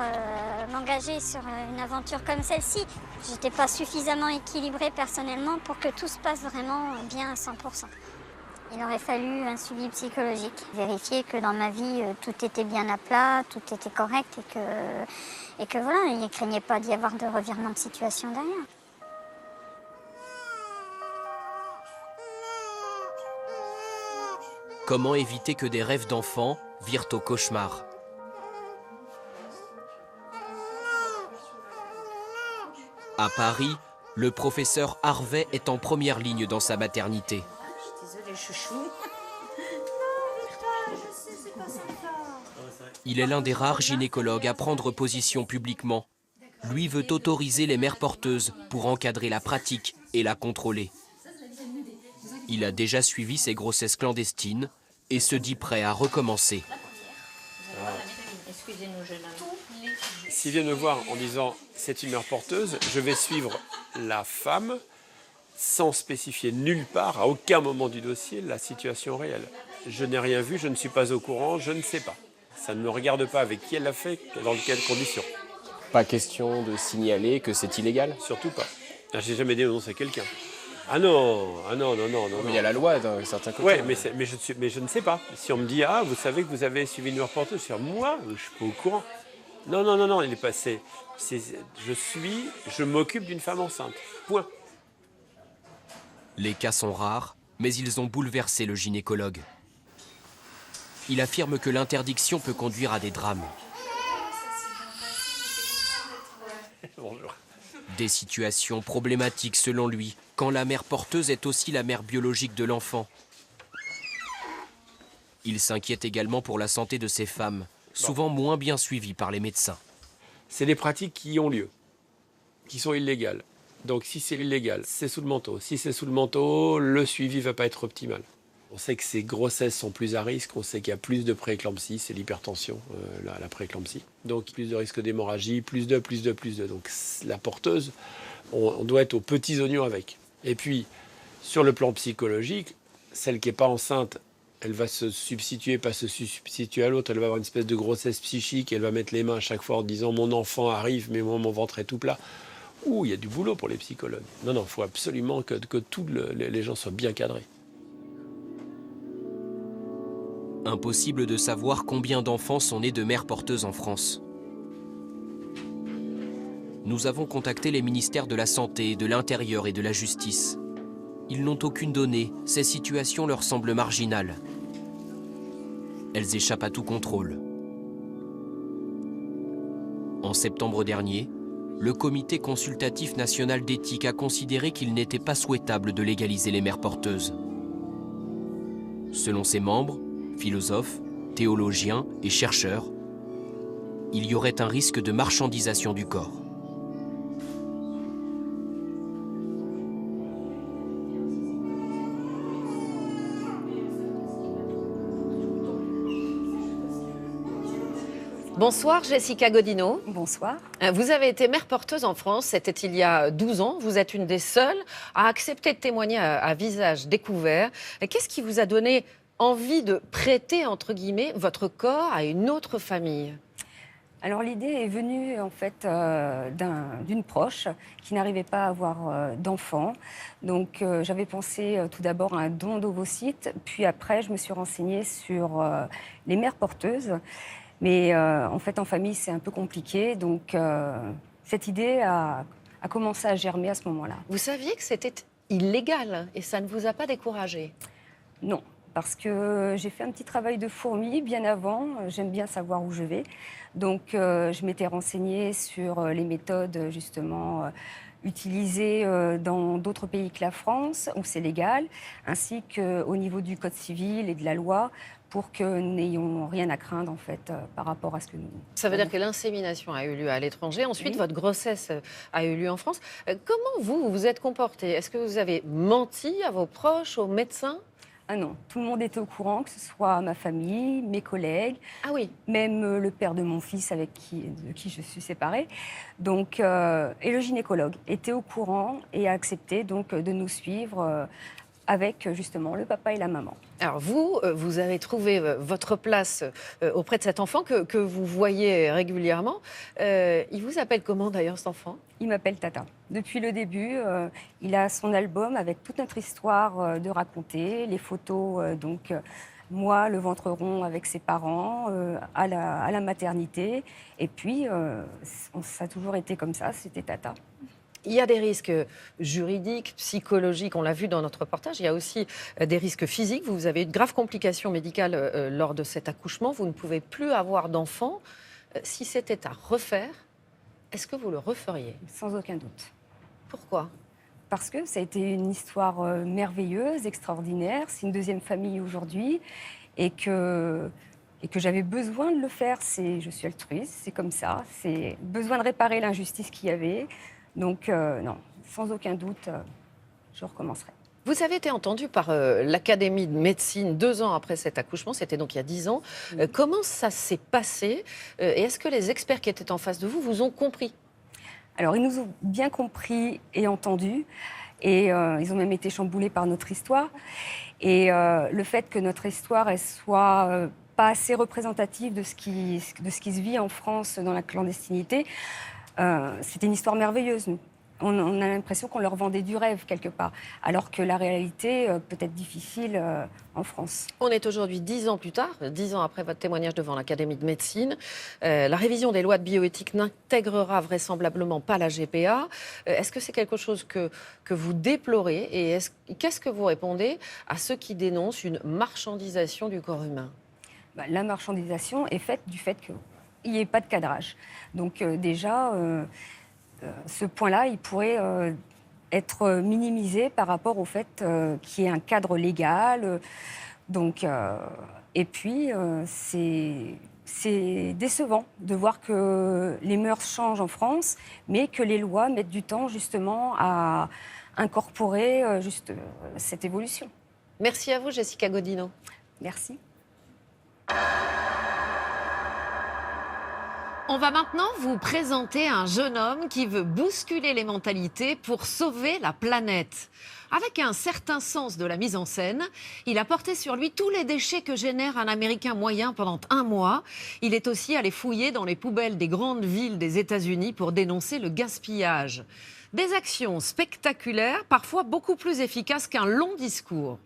m'engager sur une aventure comme celle-ci. J'étais pas suffisamment équilibrée personnellement pour que tout se passe vraiment bien à 100%. Il aurait fallu un suivi psychologique, vérifier que dans ma vie, tout était bien à plat, tout était correct et que voilà, il ne craignait pas d'y avoir de revirement de situation derrière. Comment éviter que des rêves d'enfants virent au cauchemar? À Paris, le professeur Harvey est en première ligne dans sa maternité. Désolée, chouchou. Il est l'un des rares gynécologues à prendre position publiquement. Lui veut autoriser les mères porteuses pour encadrer la pratique et la contrôler. Il a déjà suivi ses grossesses clandestines et se dit prêt à recommencer. Excusez-nous, jeune homme. S'ils viennent me voir en disant c'est une mère porteuse, je vais suivre la femme sans spécifier nulle part, à aucun moment du dossier, la situation réelle. Je n'ai rien vu, je ne suis pas au courant, je ne sais pas. Ça ne me regarde pas avec qui elle l'a fait, dans quelles conditions. Pas question de signaler que c'est illégal? Surtout pas. J'ai jamais dénoncé quelqu'un. Ah non. Mais il y a la loi dans certains côtés. Oui, mais je ne sais pas. Si on me dit, ah, vous savez que vous avez suivi une mère porteuse, je dis, moi, je ne suis pas au courant. Non, il est passé. Je m'occupe d'une femme enceinte. Point. Les cas sont rares, mais ils ont bouleversé le gynécologue. Il affirme que l'interdiction peut conduire à des drames. Bonjour. Des situations problématiques selon lui, quand la mère porteuse est aussi la mère biologique de l'enfant. Il s'inquiète également pour la santé de ces femmes, souvent moins bien suivies par les médecins. C'est des pratiques qui ont lieu, qui sont illégales. Donc si c'est illégal, c'est sous le manteau. Si c'est sous le manteau, le suivi ne va pas être optimal. On sait que ces grossesses sont plus à risque, on sait qu'il y a plus de prééclampsie, c'est l'hypertension, la prééclampsie. Donc plus de risque d'hémorragie, plus de. Donc la porteuse, on doit être aux petits oignons avec. Et puis, sur le plan psychologique, celle qui n'est pas enceinte, elle va se substituer, pas se substituer à l'autre, elle va avoir une espèce de grossesse psychique, elle va mettre les mains à chaque fois en disant « mon enfant arrive, mais moi mon ventre est tout plat ». Ouh, il y a du boulot pour les psychologues. Non, il faut absolument que tous les gens soient bien cadrés. Impossible de savoir combien d'enfants sont nés de mères porteuses en France. Nous avons contacté les ministères de la Santé, de l'Intérieur et de la Justice. Ils n'ont aucune donnée, ces situations leur semblent marginales. Elles échappent à tout contrôle. En septembre dernier, le Comité consultatif national d'éthique a considéré qu'il n'était pas souhaitable de légaliser les mères porteuses. Selon ses membres, philosophes, théologiens et chercheurs, il y aurait un risque de marchandisation du corps. Bonsoir Jessica Godino. Bonsoir. Vous avez été mère porteuse en France, c'était il y a 12 ans. Vous êtes une des seules à accepter de témoigner à visage découvert. Qu'est-ce qui vous a donné envie de prêter, entre guillemets, votre corps à une autre famille? Alors l'idée est venue en fait d'une proche qui n'arrivait pas à avoir d'enfant. Donc j'avais pensé tout d'abord à un don d'ovocytes, puis après je me suis renseignée sur les mères porteuses. Mais en fait en famille c'est un peu compliqué, donc cette idée a commencé à germer à ce moment-là. Vous saviez que c'était illégal et ça ne vous a pas découragé? Non. Parce que j'ai fait un petit travail de fourmi bien avant, j'aime bien savoir où je vais. Donc je m'étais renseignée sur les méthodes justement utilisées dans d'autres pays que la France, où c'est légal, ainsi qu'au niveau du code civil et de la loi, pour que nous n'ayons rien à craindre en fait par rapport à ce que nous... Ça veut dire que l'insémination a eu lieu à l'étranger, ensuite votre grossesse a eu lieu en France. Comment vous vous êtes comporté? Est-ce que vous avez menti à vos proches, aux médecins? Ah non, tout le monde était au courant, que ce soit ma famille, mes collègues, même le père de mon fils de qui je suis séparée. Donc, et le gynécologue était au courant et a accepté donc, de nous suivre avec justement le papa et la maman. Alors vous avez trouvé votre place auprès de cet enfant que vous voyez régulièrement. Il vous appelle comment d'ailleurs cet enfant? Il m'appelle Tata. Depuis le début, il a son album avec toute notre histoire de raconter, les photos, donc moi, le ventre rond avec ses parents, à la maternité. Et puis, ça a toujours été comme ça, c'était Tata. Il y a des risques juridiques, psychologiques, on l'a vu dans notre reportage. Il y a aussi des risques physiques. Vous avez eu de graves complications médicales lors de cet accouchement. Vous ne pouvez plus avoir d'enfant. Si c'était à refaire, est-ce que vous le referiez? Sans aucun doute. Pourquoi? Parce que ça a été une histoire merveilleuse, extraordinaire. C'est une deuxième famille aujourd'hui et que j'avais besoin de le faire. Je suis altruiste, c'est comme ça. C'est besoin de réparer l'injustice qu'il y avait. Donc non, sans aucun doute, je recommencerai. Vous avez été entendu par l'Académie de médecine 2 ans après cet accouchement, c'était donc il y a 10 ans. Comment ça s'est passé et est-ce que les experts qui étaient en face de vous ont compris? Alors, ils nous ont bien compris et entendus. Et ils ont même été chamboulés par notre histoire. Et le fait que notre histoire elle soit pas assez représentative de ce qui se vit en France dans la clandestinité, c'était une histoire merveilleuse. On a l'impression qu'on leur vendait du rêve quelque part, alors que la réalité peut être difficile en France. On est aujourd'hui 10 ans plus tard, 10 ans après votre témoignage devant l'Académie de médecine. La révision des lois de bioéthique n'intégrera vraisemblablement pas la GPA. Est-ce que c'est quelque chose que vous déplorez et qu'est-ce que vous répondez à ceux qui dénoncent une marchandisation du corps humain ? La marchandisation est faite du fait qu'il n'y ait pas de cadrage. Donc déjà... ce point-là, il pourrait être minimisé par rapport au fait qu'il y ait un cadre légal. Et puis, c'est décevant de voir que les mœurs changent en France, mais que les lois mettent du temps justement à incorporer cette évolution. Merci à vous, Jessica Godino. Merci. On va maintenant vous présenter un jeune homme qui veut bousculer les mentalités pour sauver la planète. Avec un certain sens de la mise en scène, il a porté sur lui tous les déchets que génère un Américain moyen pendant 1 mois. Il est aussi allé fouiller dans les poubelles des grandes villes des États-Unis pour dénoncer le gaspillage. Des actions spectaculaires, parfois beaucoup plus efficaces qu'un long discours.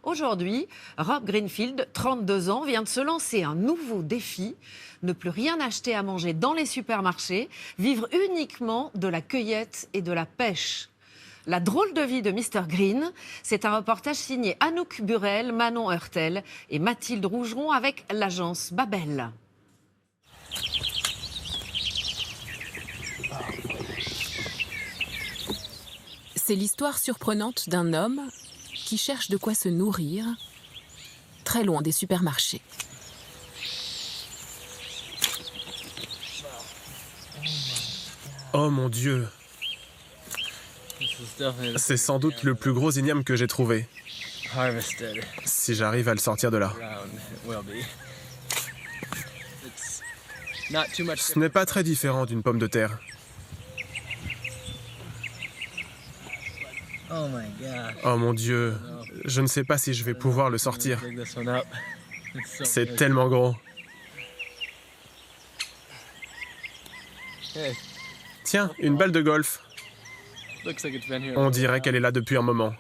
Aujourd'hui, Rob Greenfield, 32 ans, vient de se lancer un nouveau défi, ne plus rien acheter à manger dans les supermarchés, vivre uniquement de la cueillette et de la pêche. La drôle de vie de Mr Green, c'est un reportage signé Anouk Burel, Manon Heurtel et Mathilde Rougeron avec l'agence Babel. C'est l'histoire surprenante d'un homme qui cherche de quoi se nourrir, très loin des supermarchés. Oh mon Dieu! C'est sans doute le plus gros igname que j'ai trouvé. Si j'arrive à le sortir de là. Ce n'est pas très différent d'une pomme de terre. Oh mon Dieu, je ne sais pas si je vais pouvoir le sortir. C'est tellement gros. Tiens, une balle de golf. On dirait qu'elle est là depuis un moment.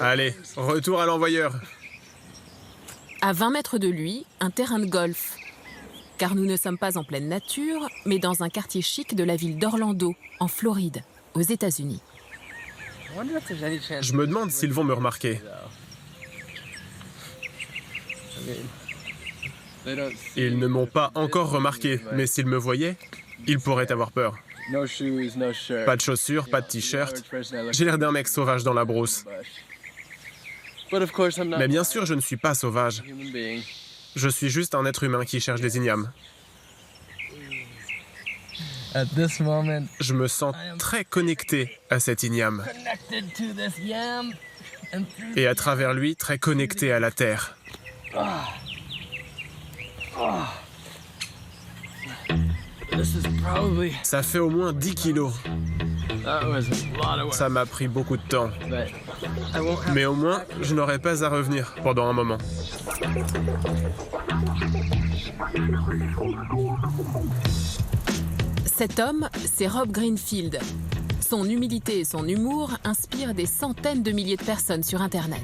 Allez, retour à l'envoyeur. À 20 mètres de lui, un terrain de golf. Car nous ne sommes pas en pleine nature, mais dans un quartier chic de la ville d'Orlando, en Floride, aux États-Unis. Je me demande s'ils vont me remarquer. Ils ne m'ont pas encore remarqué, mais s'ils me voyaient, ils pourraient avoir peur. Pas de chaussures, pas de t-shirt. J'ai l'air d'un mec sauvage dans la brousse. Mais bien sûr, je ne suis pas sauvage. Je suis juste un être humain qui cherche des ignames. Je me sens très connecté à cet igname. Et à travers lui, très connecté à la terre. Ça fait au moins 10 kilos. Ça m'a pris beaucoup de temps. Mais au moins, je n'aurai pas à revenir pendant un moment. Cet homme, c'est Rob Greenfield. Son humilité et son humour inspirent des centaines de milliers de personnes sur Internet.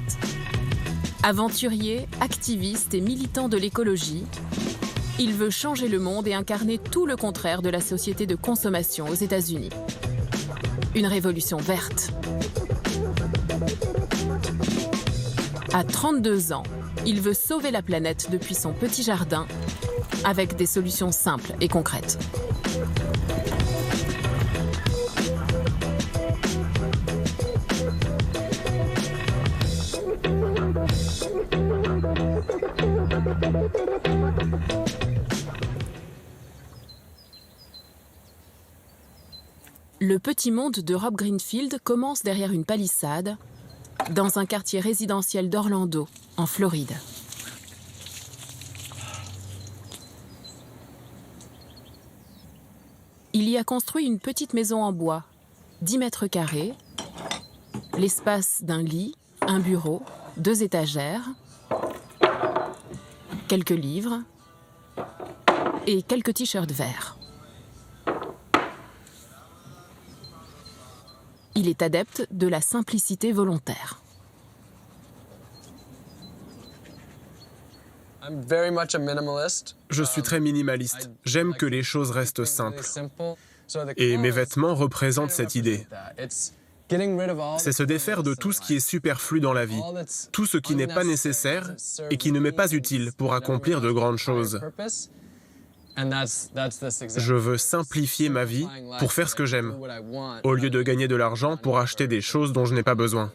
Aventurier, activiste et militant de l'écologie, il veut changer le monde et incarner tout le contraire de la société de consommation aux États-Unis. Une révolution verte. À 32 ans, il veut sauver la planète depuis son petit jardin avec des solutions simples et concrètes. Le petit monde de Rob Greenfield commence derrière une palissade, dans un quartier résidentiel d'Orlando, en Floride. Il y a construit une petite maison en bois, 10 mètres carrés, l'espace d'un lit, un bureau, 2 étagères, quelques livres et quelques t-shirts verts. Il est adepte de la simplicité volontaire. Je suis très minimaliste. J'aime que les choses restent simples. Et mes vêtements représentent cette idée. C'est se défaire de tout ce qui est superflu dans la vie, tout ce qui n'est pas nécessaire et qui ne m'est pas utile pour accomplir de grandes choses. Je veux simplifier ma vie pour faire ce que j'aime, au lieu de gagner de l'argent pour acheter des choses dont je n'ai pas besoin.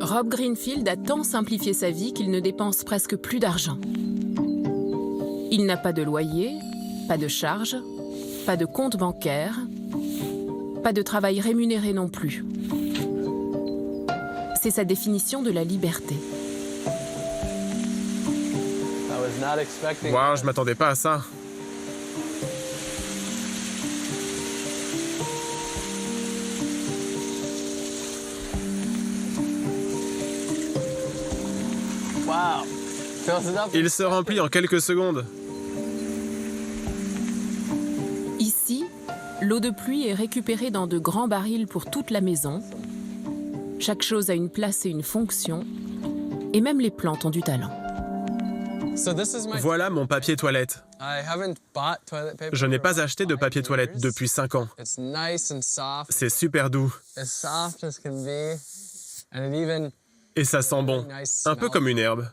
Rob Greenfield a tant simplifié sa vie qu'il ne dépense presque plus d'argent. Il n'a pas de loyer, pas de charges, pas de compte bancaire, pas de travail rémunéré non plus. C'est sa définition de la liberté. Waouh, je m'attendais pas à ça. Il se remplit en quelques secondes. Ici, l'eau de pluie est récupérée dans de grands barils pour toute la maison. Chaque chose a une place et une fonction, et même les plantes ont du talent. Voilà mon papier toilette. Je n'ai pas acheté de papier toilette depuis 5 ans. C'est super doux. Et ça sent bon, un peu comme une herbe.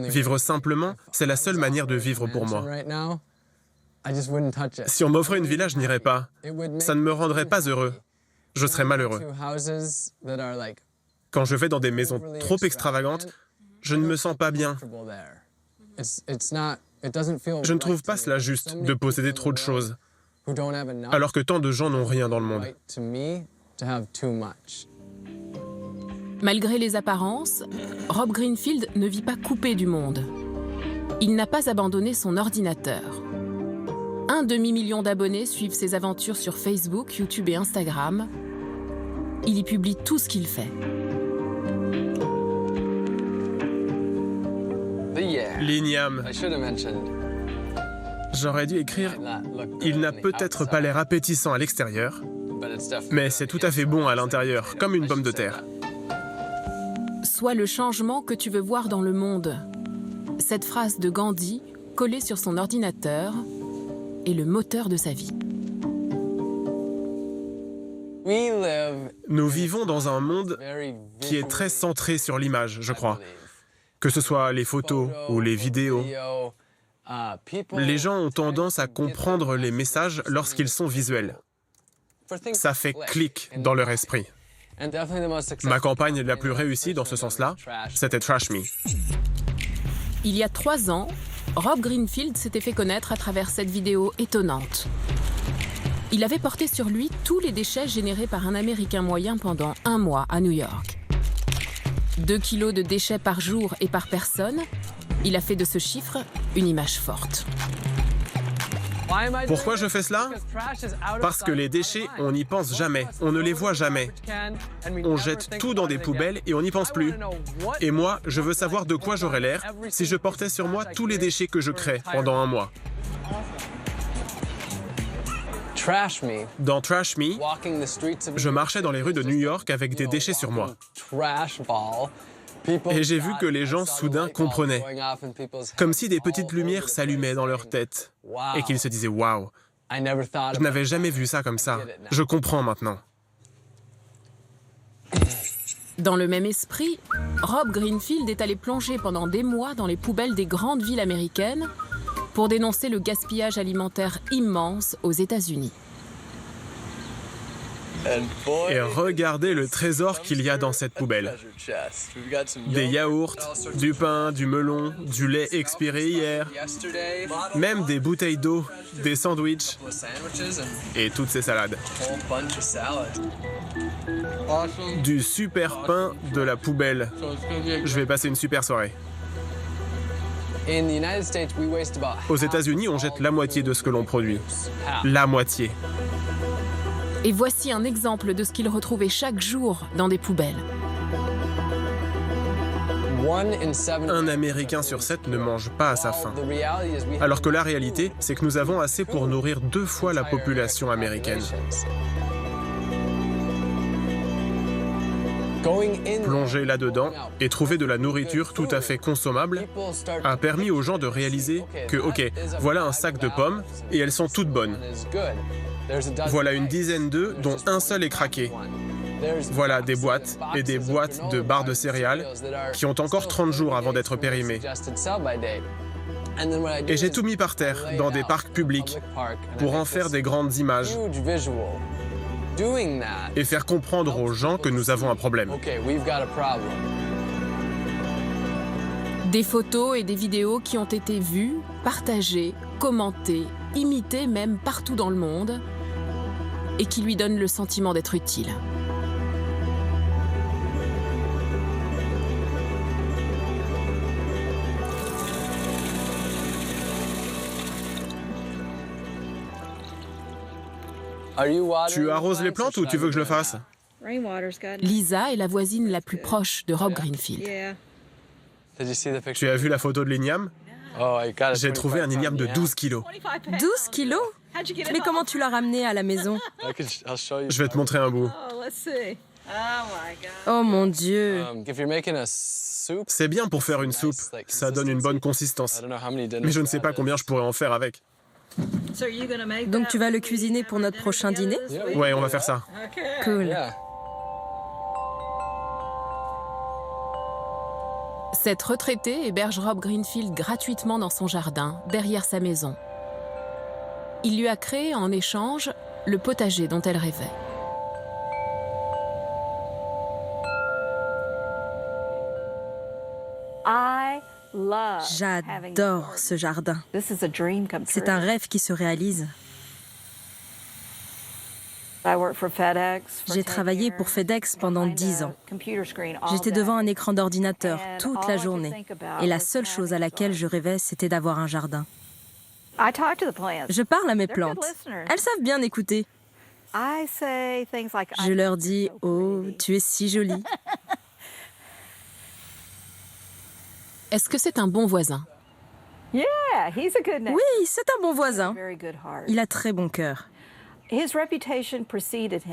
Vivre simplement, c'est la seule manière de vivre pour moi. Si on m'offrait une villa, je n'irais pas. Ça ne me rendrait pas heureux. Je serais malheureux. Quand je vais dans des maisons trop extravagantes, je ne me sens pas bien. Je ne trouve pas cela juste de posséder trop de choses, alors que tant de gens n'ont rien dans le monde. Malgré les apparences, Rob Greenfield ne vit pas coupé du monde. Il n'a pas abandonné son ordinateur. 1 demi-million d'abonnés suivent ses aventures sur Facebook, YouTube et Instagram. Il y publie tout ce qu'il fait. L'igname. J'aurais dû écrire « Il n'a peut-être pas l'air appétissant à l'extérieur, mais c'est tout à fait bon à l'intérieur, comme une pomme de terre. » Sois le changement que tu veux voir dans le monde. Cette phrase de Gandhi, collée sur son ordinateur, est le moteur de sa vie. Nous vivons dans un monde qui est très centré sur l'image, je crois. Que ce soit les photos ou les vidéos. Les gens ont tendance à comprendre les messages lorsqu'ils sont visuels. Ça fait clic dans leur esprit. Ma campagne la plus réussie dans ce sens-là, c'était Trash Me. Il y a 3 ans, Rob Greenfield s'était fait connaître à travers cette vidéo étonnante. Il avait porté sur lui tous les déchets générés par un Américain moyen pendant 1 mois à New York. 2 kilos de déchets par jour et par personne, il a fait de ce chiffre une image forte. Pourquoi je fais cela? Parce que les déchets, on n'y pense jamais, on ne les voit jamais. On jette tout dans des poubelles et on n'y pense plus. Et moi, je veux savoir de quoi j'aurais l'air si je portais sur moi tous les déchets que je crée pendant 1 mois. Dans Trash Me, je marchais dans les rues de New York avec des déchets sur moi. Et j'ai vu que les gens soudain comprenaient, comme si des petites lumières s'allumaient dans leur tête et qu'ils se disaient « Waouh, je n'avais jamais vu ça comme ça, je comprends maintenant ». Dans le même esprit, Rob Greenfield est allé plonger pendant des mois dans les poubelles des grandes villes américaines pour dénoncer le gaspillage alimentaire immense aux États-Unis. Et regardez le trésor qu'il y a dans cette poubelle. Des yaourts, du pain, du melon, du lait expiré hier, même des bouteilles d'eau, des sandwichs et toutes ces salades. Du super pain de la poubelle. Je vais passer une super soirée. Aux États-Unis, on jette la moitié de ce que l'on produit. La moitié. Et voici un exemple de ce qu'il retrouvait chaque jour dans des poubelles. Un Américain sur 7 ne mange pas à sa faim. Alors que la réalité, c'est que nous avons assez pour nourrir 2 fois la population américaine. Plonger là-dedans et trouver de la nourriture tout à fait consommable a permis aux gens de réaliser que, ok, voilà un sac de pommes et elles sont toutes bonnes. Voilà une dizaine d'œufs dont un seul est craqué. Voilà des boîtes et des boîtes de barres de céréales qui ont encore 30 jours avant d'être périmées. Et j'ai tout mis par terre dans des parcs publics pour en faire des grandes images et faire comprendre aux gens que nous avons un problème. Des photos et des vidéos qui ont été vues, partagées, commentées, imitées même partout dans le monde et qui lui donnent le sentiment d'être utile. Tu arroses les plantes ou tu veux que je le fasse? Lisa est la voisine la plus proche de Rob Greenfield. Tu as vu la photo de l'igname? J'ai trouvé un igname de 12 kilos. 12 kilos? Mais comment tu l'as ramené à la maison? Je vais te montrer un bout. Oh mon Dieu! C'est bien pour faire une soupe, ça donne une bonne consistance. Mais je ne sais pas combien je pourrais en faire avec. Donc tu vas le cuisiner pour notre prochain dîner? Ouais, on va faire ça. Cool. Cette retraitée héberge Rob Greenfield gratuitement dans son jardin, derrière sa maison. Il lui a créé en échange le potager dont elle rêvait. J'adore ce jardin. C'est un rêve qui se réalise. J'ai travaillé pour FedEx pendant 10 ans. J'étais devant un écran d'ordinateur toute la journée. Et la seule chose à laquelle je rêvais, c'était d'avoir un jardin. Je parle à mes plantes. Elles savent bien écouter. Je leur dis « Oh, tu es si jolie ». Est-ce que c'est un bon voisin? Oui, c'est un bon voisin. Il a très bon cœur.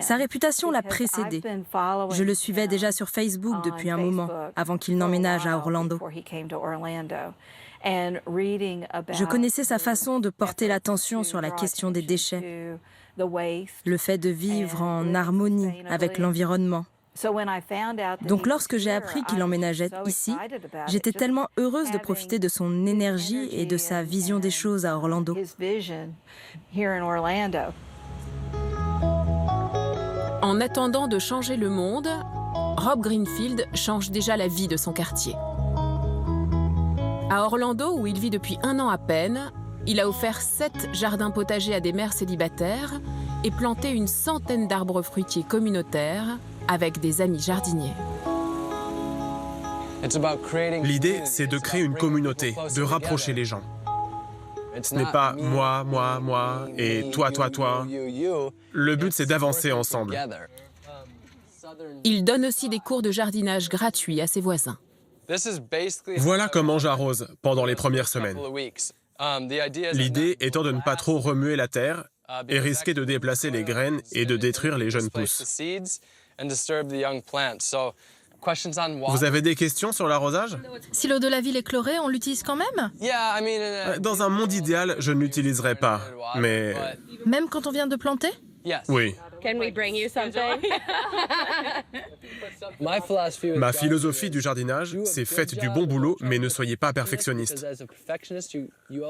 Sa réputation l'a précédé. Je le suivais déjà sur Facebook depuis un moment, avant qu'il n'emménage à Orlando. Je connaissais sa façon de porter l'attention sur la question des déchets, le fait de vivre en harmonie avec l'environnement. Donc lorsque j'ai appris qu'il emménageait ici, j'étais tellement heureuse de profiter de son énergie et de sa vision des choses à Orlando. En attendant de changer le monde, Rob Greenfield change déjà la vie de son quartier. À Orlando, où il vit depuis 1 an à peine, il a offert 7 jardins potagers à des mères célibataires et planté une centaine d'arbres fruitiers communautaires avec des amis jardiniers. L'idée, c'est de créer une communauté, de rapprocher les gens. Ce n'est pas moi, moi, moi et toi, toi, toi. Le but, c'est d'avancer ensemble. Il donne aussi des cours de jardinage gratuits à ses voisins. Voilà comment j'arrose pendant les premières semaines. L'idée étant de ne pas trop remuer la terre et risquer de déplacer les graines et de détruire les jeunes pousses. Vous avez des questions sur l'arrosage? Si l'eau de la ville est chlorée, on l'utilise quand même? Dans un monde idéal, je ne l'utiliserai pas, mais... Même quand on vient de planter? Oui. Ma philosophie du jardinage, c'est faites du bon boulot, mais ne soyez pas perfectionniste.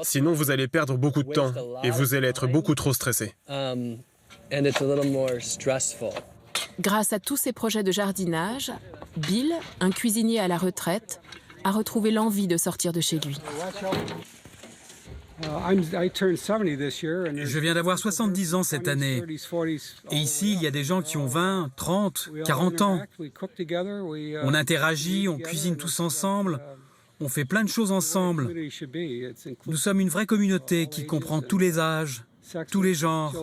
Sinon, vous allez perdre beaucoup de temps et vous allez être beaucoup trop stressé. Grâce à tous ces projets de jardinage, Bill, un cuisinier à la retraite, a retrouvé l'envie de sortir de chez lui. Je viens d'avoir 70 ans cette année. Et ici, il y a des gens qui ont 20, 30, 40 ans. On interagit, on cuisine tous ensemble, on fait plein de choses ensemble. Nous sommes une vraie communauté qui comprend tous les âges, tous les genres.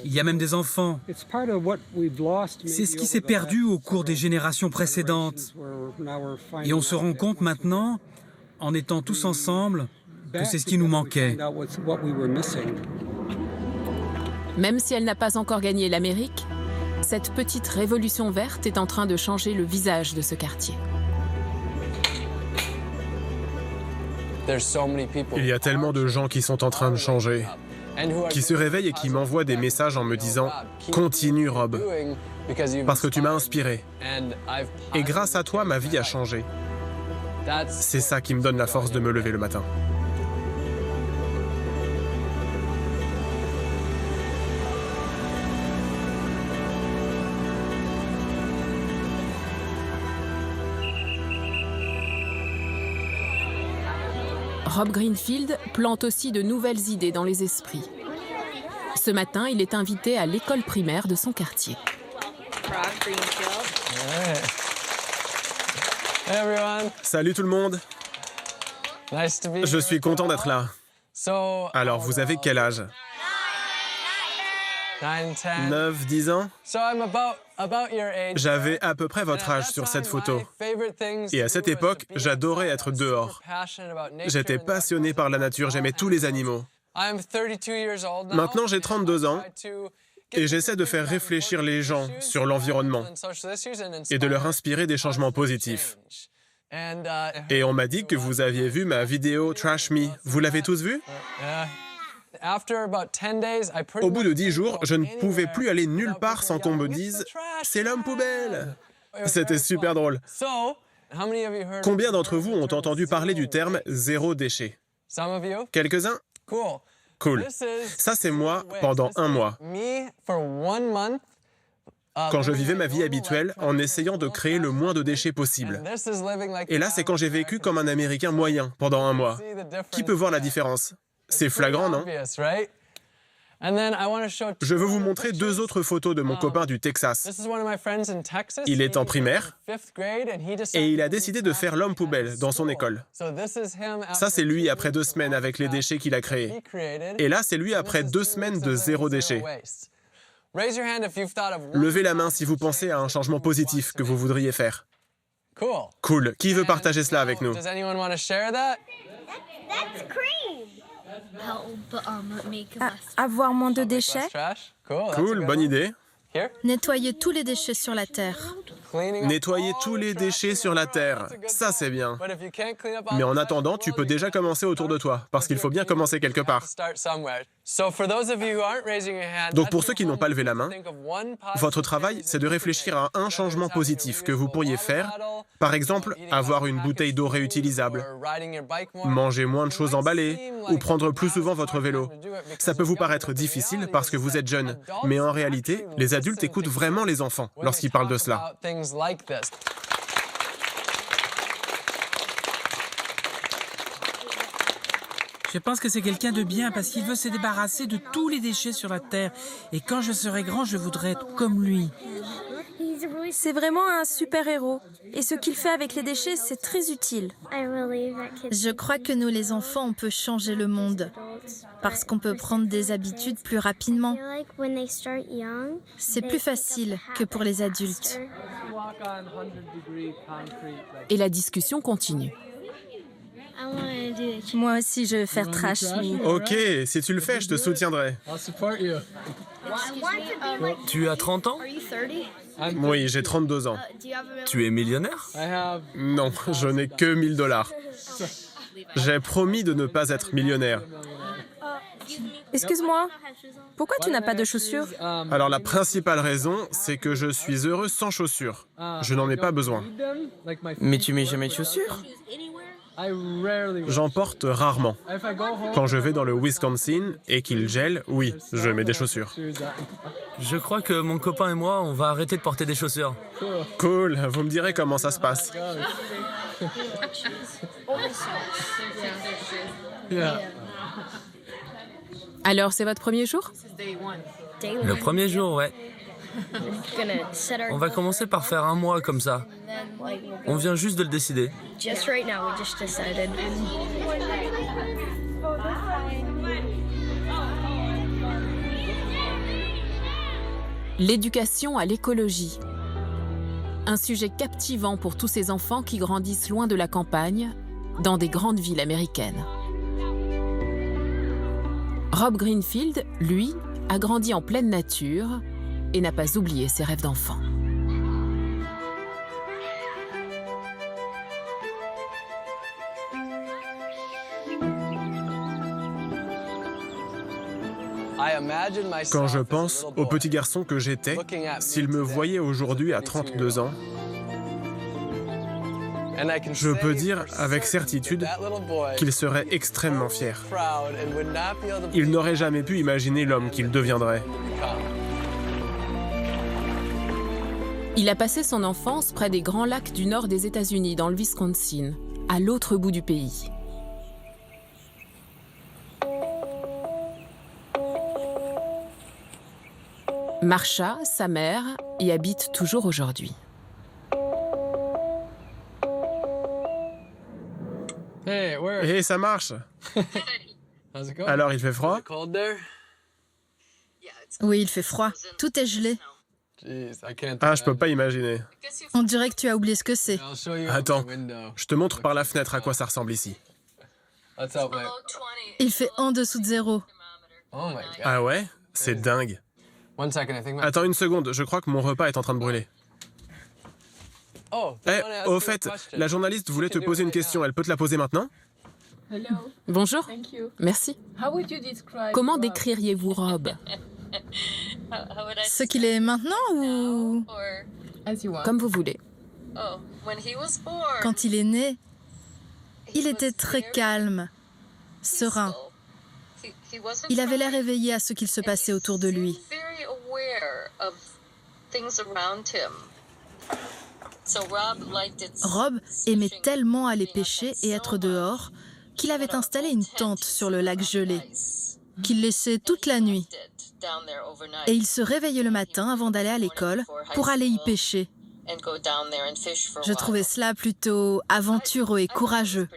Il y a même des enfants. C'est ce qui s'est perdu au cours des générations précédentes. Et on se rend compte maintenant, en étant tous ensemble, que c'est ce qui nous manquait. Même si elle n'a pas encore gagné l'Amérique, cette petite révolution verte est en train de changer le visage de ce quartier. Il y a tellement de gens qui sont en train de changer, qui se réveillent et qui m'envoient des messages en me disant « Continue, Rob, parce que tu m'as inspiré. Et grâce à toi, ma vie a changé. » C'est ça qui me donne la force de me lever le matin. Rob Greenfield plante aussi de nouvelles idées dans les esprits. Ce matin, il est invité à l'école primaire de son quartier. Salut tout le monde. Je suis content d'être là. Alors, vous avez quel âge? 9, 10 ans? J'avais à peu près votre âge sur cette photo. Et à cette époque, j'adorais être dehors. J'étais passionné par la nature, j'aimais tous les animaux. Maintenant, j'ai 32 ans et j'essaie de faire réfléchir les gens sur l'environnement et de leur inspirer des changements positifs. Et on m'a dit que vous aviez vu ma vidéo Trash Me. Vous l'avez tous vue? Au bout de 10 jours, je ne pouvais plus aller nulle part sans qu'on me dise « C'est l'homme poubelle !» C'était super drôle. Combien d'entre vous ont entendu parler du terme « zéro déchet » Quelques-uns? Cool. Ça, c'est moi pendant 1 mois. Quand je vivais ma vie habituelle en essayant de créer le moins de déchets possible. Et là, c'est quand j'ai vécu comme un Américain moyen pendant 1 mois. Qui peut voir la différence? C'est flagrant, non? Je veux vous montrer 2 autres photos de mon copain du Texas. Il est en primaire et il a décidé de faire l'homme poubelle dans son école. Ça, c'est lui après 2 semaines avec les déchets qu'il a créés. Et là, c'est lui après 2 semaines de 0 déchet. Levez la main si vous pensez à un changement positif que vous voudriez faire. Cool. Qui veut partager cela avec nous? Avoir moins de déchets. Cool, bonne idée. Nettoyer tous les déchets sur la Terre. Nettoyer tous les déchets sur la Terre, ça c'est bien. Mais en attendant, tu peux déjà commencer autour de toi, parce qu'il faut bien commencer quelque part. Donc pour ceux qui n'ont pas levé la main, votre travail, c'est de réfléchir à un changement positif que vous pourriez faire. Par exemple, avoir une bouteille d'eau réutilisable, manger moins de choses emballées, ou prendre plus souvent votre vélo. Ça peut vous paraître difficile parce que vous êtes jeune, mais en réalité, les adultes écoutent vraiment les enfants lorsqu'ils parlent de cela. Je pense que c'est quelqu'un de bien parce qu'il veut se débarrasser de tous les déchets sur la Terre. Et quand je serai grand, je voudrais être comme lui. C'est vraiment un super-héros. Et ce qu'il fait avec les déchets, c'est très utile. Je crois que nous, les enfants, on peut changer le monde. Parce qu'on peut prendre des habitudes plus rapidement. C'est plus facile que pour les adultes. Et la discussion continue. Moi aussi, je veux faire Trash Me. Ok, si tu le fais, je te soutiendrai. Tu as 30 ans? Oui, j'ai 32 ans. Tu es millionnaire? Non, je n'ai que 1 000 $. J'ai promis de ne pas être millionnaire. Excuse-moi, pourquoi tu n'as pas de chaussures? Alors la principale raison, c'est que je suis heureux sans chaussures. Je n'en ai pas besoin. Mais tu mets jamais de chaussures? J'en porte rarement. Quand je vais dans le Wisconsin et qu'il gèle, oui, je mets des chaussures. Je crois que mon copain et moi, on va arrêter de porter des chaussures. Cool, vous me direz comment ça se passe. Alors, c'est votre premier jour? Le premier jour, ouais. On va commencer par faire 1 mois comme ça. On vient juste de le décider. L'éducation à l'écologie. Un sujet captivant pour tous ces enfants qui grandissent loin de la campagne, dans des grandes villes américaines. Rob Greenfield, lui, a grandi en pleine nature et n'a pas oublié ses rêves d'enfant. Quand je pense au petit garçon que j'étais, s'il me voyait aujourd'hui à 32 ans, je peux dire avec certitude qu'il serait extrêmement fier. Il n'aurait jamais pu imaginer l'homme qu'il deviendrait. Il a passé son enfance près des grands lacs du nord des États-Unis, dans le Wisconsin, à l'autre bout du pays. Marsha, sa mère, y habite toujours aujourd'hui. Et ça marche. Alors il fait froid? Oui, il fait froid. Tout est gelé. Ah, je peux pas imaginer. On dirait que tu as oublié ce que c'est. Attends, je te montre par la fenêtre à quoi ça ressemble ici. Il fait en dessous de 0. Ah ouais? C'est dingue. Attends une seconde, je crois que mon repas est en train de brûler. Au fait, la journaliste voulait te poser une question. Elle peut te la poser maintenant? Bonjour. Merci. Comment décririez-vous Rob? Ce qu'il est maintenant ou... Comme vous voulez. Quand il est né, il était très calme, serein. Il avait l'air éveillé à ce qu'il se passait autour de lui. Rob aimait tellement aller pêcher et être dehors qu'il avait installé une tente sur le lac gelé, qu'il laissait toute la nuit. Et il se réveillait le matin avant d'aller à l'école pour aller y pêcher. Je trouvais cela plutôt aventureux et courageux.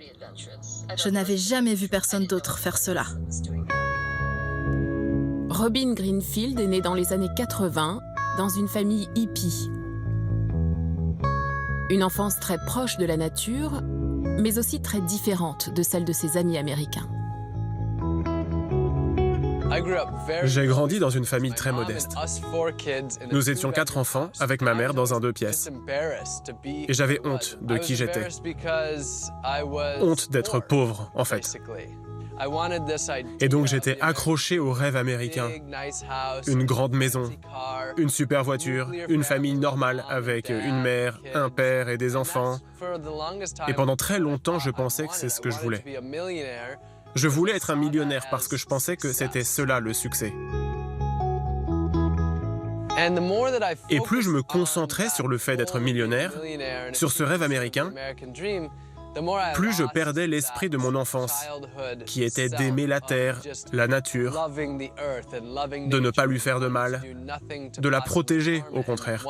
Je n'avais jamais vu personne d'autre faire cela. Robin Greenfield est né dans les années 80 dans une famille hippie. Une enfance très proche de la nature, mais aussi très différente de celle de ses amis américains. J'ai grandi dans une famille très modeste. Nous étions 4 enfants avec ma mère dans un 2 pièces. Et j'avais honte de qui j'étais. Honte d'être pauvre, en fait. Et donc j'étais accroché au rêve américain. Une grande maison, une super voiture, une famille normale avec une mère, un père et des enfants. Et pendant très longtemps, je pensais que c'est ce que je voulais. Je voulais être un millionnaire parce que je pensais que c'était cela le succès. Et plus je me concentrais sur le fait d'être millionnaire, sur ce rêve américain, plus je perdais l'esprit de mon enfance, qui était d'aimer la terre, la nature, de ne pas lui faire de mal, de la protéger au contraire.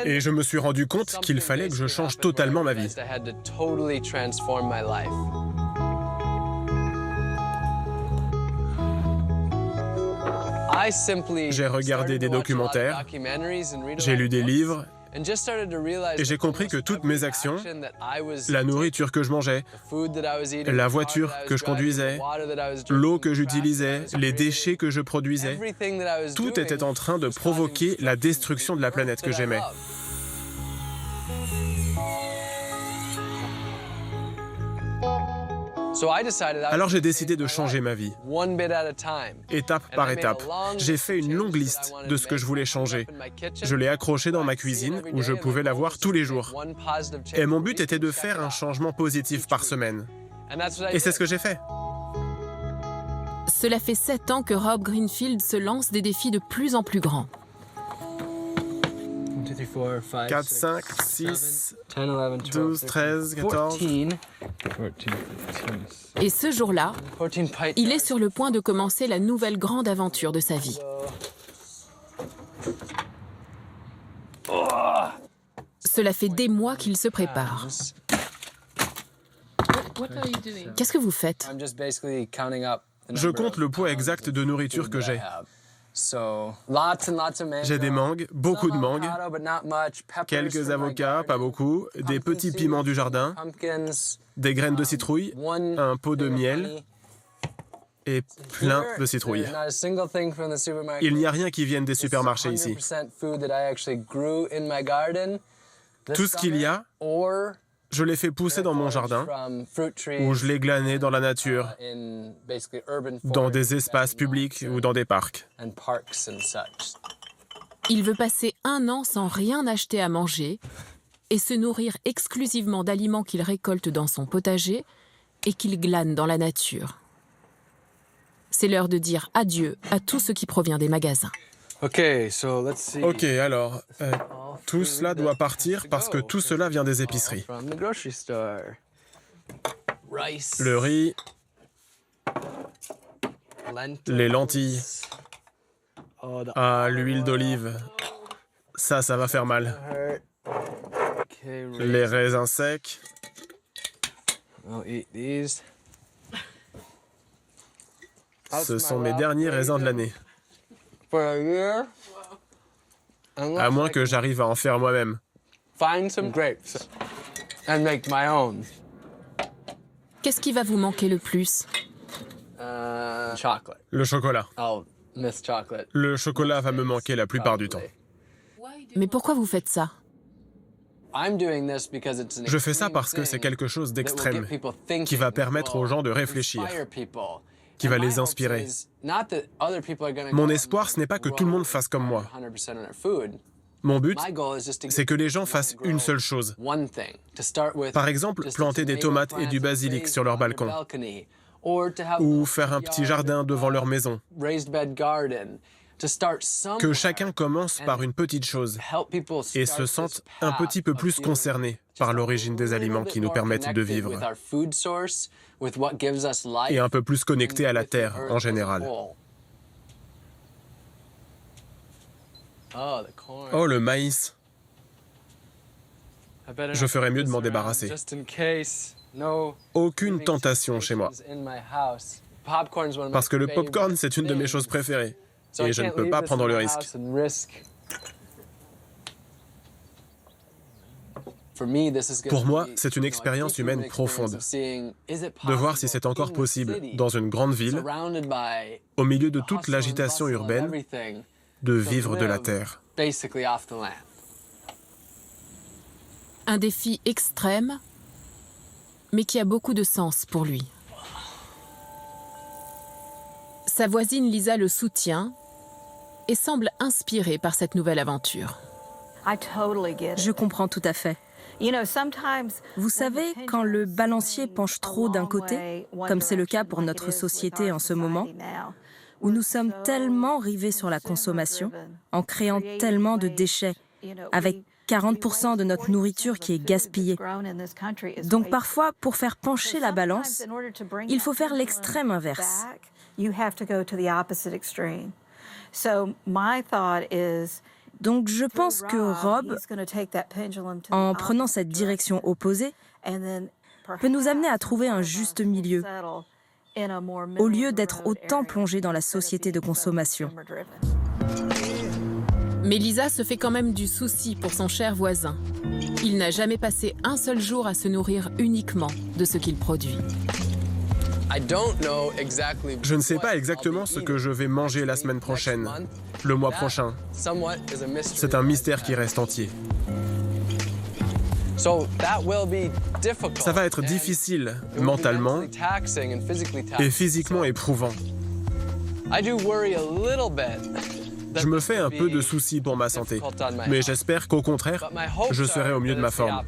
Et je me suis rendu compte qu'il fallait que je change totalement ma vie. J'ai regardé des documentaires, j'ai lu des livres, et j'ai compris que toutes mes actions, la nourriture que je mangeais, la voiture que je conduisais, l'eau que j'utilisais, les déchets que je produisais, tout était en train de provoquer la destruction de la planète que j'aimais. Alors j'ai décidé de changer ma vie, étape par étape. J'ai fait une longue liste de ce que je voulais changer. Je l'ai accroché dans ma cuisine, où je pouvais la voir tous les jours. Et mon but était de faire un changement positif par semaine. Et c'est ce que j'ai fait. Cela fait 7 ans que Rob Greenfield se lance des défis de plus en plus grands. 4, 5, 6, 12, 13, 14... Et ce jour-là, il est sur le point de commencer la nouvelle grande aventure de sa vie. Cela fait des mois qu'il se prépare. Qu'est-ce que vous faites? Je compte le poids exact de nourriture que j'ai. J'ai des mangues, beaucoup de mangues, quelques avocats, pas beaucoup, des petits piments du jardin, des graines de citrouille, un pot de miel et plein de citrouilles. Il n'y a rien qui vienne des supermarchés ici. Tout ce qu'il y a, je l'ai fait pousser dans mon jardin ou je l'ai glané dans la nature, dans des espaces publics ou dans des parcs. Il veut passer 1 an sans rien acheter à manger et se nourrir exclusivement d'aliments qu'il récolte dans son potager et qu'il glane dans la nature. C'est l'heure de dire adieu à tout ce qui provient des magasins. Ok, alors, tout cela doit partir parce que tout cela vient des épiceries. Le riz, les lentilles, l'huile d'olive, ça va faire mal. Les raisins secs. Ce sont mes derniers raisins de l'année. À moins que j'arrive à en faire moi-même. Qu'est-ce qui va vous manquer le plus? Le chocolat. Le chocolat va me manquer la plupart du temps. Mais pourquoi vous faites ça? Je fais ça parce que c'est quelque chose d'extrême, qui va permettre aux gens de réfléchir, qui va les inspirer. Mon espoir, ce n'est pas que tout le monde fasse comme moi. Mon but, c'est que les gens fassent une seule chose. Par exemple, planter des tomates et du basilic sur leur balcon, ou faire un petit jardin devant leur maison. Que chacun commence par une petite chose et se sente un petit peu plus concerné par l'origine des aliments qui nous permettent de vivre et un peu plus connecté à la terre en général. Oh, le maïs. Je ferais mieux de m'en débarrasser. Aucune tentation chez moi. Parce que le popcorn, c'est une de mes choses préférées. Et je ne peux pas prendre le risque. Pour moi, c'est une expérience humaine profonde. De voir si c'est encore possible, dans une grande ville, au milieu de toute l'agitation urbaine, de vivre de la terre. Un défi extrême, mais qui a beaucoup de sens pour lui. Sa voisine Lisa le soutient et semble inspirée par cette nouvelle aventure. Je comprends tout à fait. Vous savez, quand le balancier penche trop d'un côté, comme c'est le cas pour notre société en ce moment, où nous sommes tellement rivés sur la consommation, en créant tellement de déchets, avec 40% de notre nourriture qui est gaspillée. Donc parfois, pour faire pencher la balance, il faut faire l'extrême inverse. Donc je pense que Rob, en prenant cette direction opposée, peut nous amener à trouver un juste milieu, au lieu d'être autant plongé dans la société de consommation. Mais Lisa se fait quand même du souci pour son cher voisin. Il n'a jamais passé un seul jour à se nourrir uniquement de ce qu'il produit. Je ne sais pas exactement ce que je vais manger la semaine prochaine, le mois prochain. C'est un mystère qui reste entier. Ça va être difficile mentalement et physiquement éprouvant. Je me fais un peu de soucis pour ma santé, mais j'espère qu'au contraire, je serai au mieux de ma forme.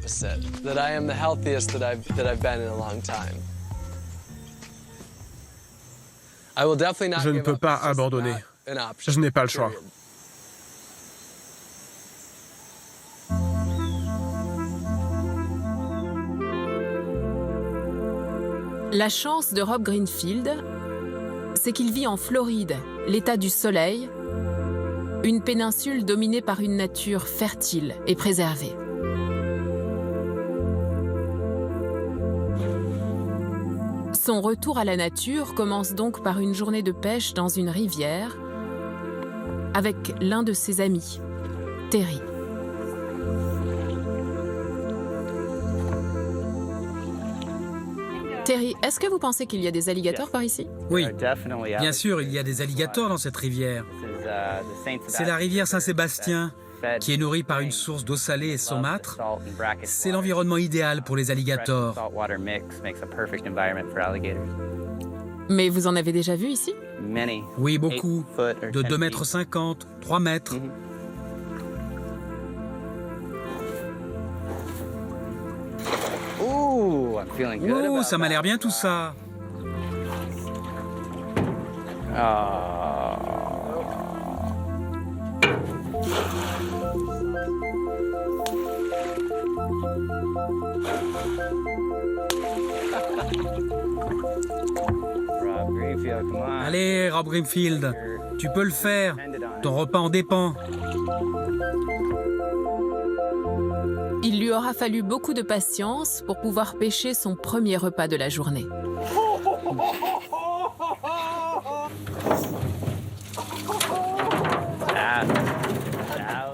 Je ne peux pas abandonner. Je n'ai pas le choix. La chance de Rob Greenfield, c'est qu'il vit en Floride, l'État du soleil, une péninsule dominée par une nature fertile et préservée. Son retour à la nature commence donc par une journée de pêche dans une rivière avec l'un de ses amis, Terry. Terry, est-ce que vous pensez qu'il y a des alligators par ici? Oui, bien sûr, il y a des alligators dans cette rivière. C'est la rivière Saint-Sébastien, qui est nourrie par une source d'eau salée et saumâtre. C'est l'environnement idéal pour les alligators. Mais vous en avez déjà vu ici? Oui, beaucoup. De 2,50 m, 3 mètres. Oh, ça m'a l'air bien tout ça. Allez, Rob Greenfield, tu peux le faire. Ton repas en dépend. Il lui aura fallu beaucoup de patience pour pouvoir pêcher son premier repas de la journée.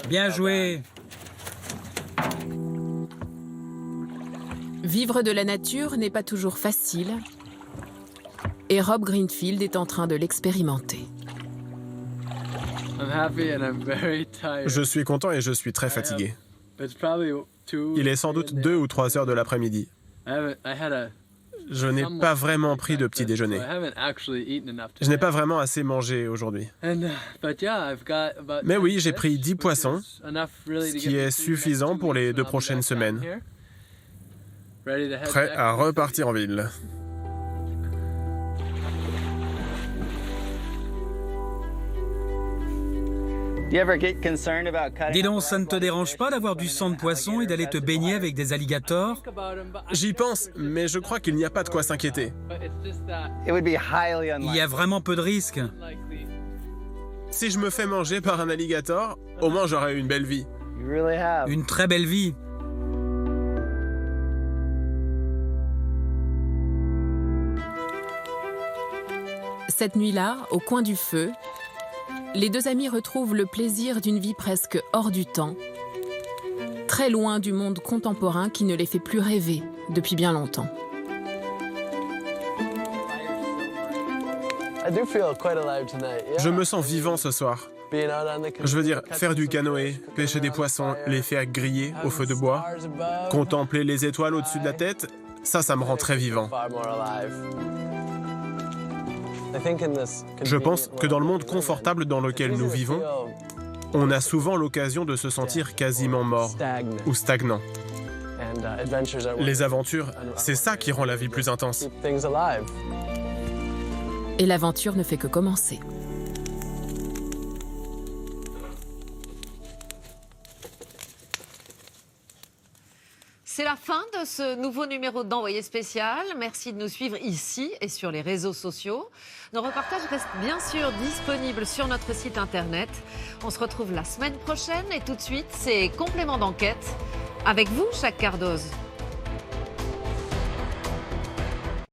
Bien joué. Vivre de la nature n'est pas toujours facile. Et Rob Greenfield est en train de l'expérimenter. Je suis content et je suis très fatigué. Il est sans doute 2 ou 3 heures de l'après-midi. Je n'ai pas vraiment pris de petit déjeuner. Je n'ai pas vraiment assez mangé aujourd'hui. Mais oui, j'ai pris 10 poissons, ce qui est suffisant pour les 2 prochaines semaines. Prêt à repartir en ville. Dis donc, ça ne te dérange pas d'avoir du sang de poisson et d'aller te baigner avec des alligators? J'y pense, mais je crois qu'il n'y a pas de quoi s'inquiéter. Il y a vraiment peu de risques. Si je me fais manger par un alligator, au moins j'aurai une belle vie. Une très belle vie. Cette nuit-là, au coin du feu, les 2 amis retrouvent le plaisir d'une vie presque hors du temps, très loin du monde contemporain qui ne les fait plus rêver depuis bien longtemps. Je me sens vivant ce soir. Je veux dire, faire du canoë, pêcher des poissons, les faire griller au feu de bois, contempler les étoiles au-dessus de la tête, ça me rend très vivant. Je pense que dans le monde confortable dans lequel nous vivons, on a souvent l'occasion de se sentir quasiment mort ou stagnant. Les aventures, c'est ça qui rend la vie plus intense. Et l'aventure ne fait que commencer. C'est la fin de ce nouveau numéro d'Envoyé spécial. Merci de nous suivre ici et sur les réseaux sociaux. Nos reportages restent bien sûr disponibles sur notre site internet. On se retrouve la semaine prochaine et tout de suite, c'est Complément d'enquête avec vous, Jacques Cardoz.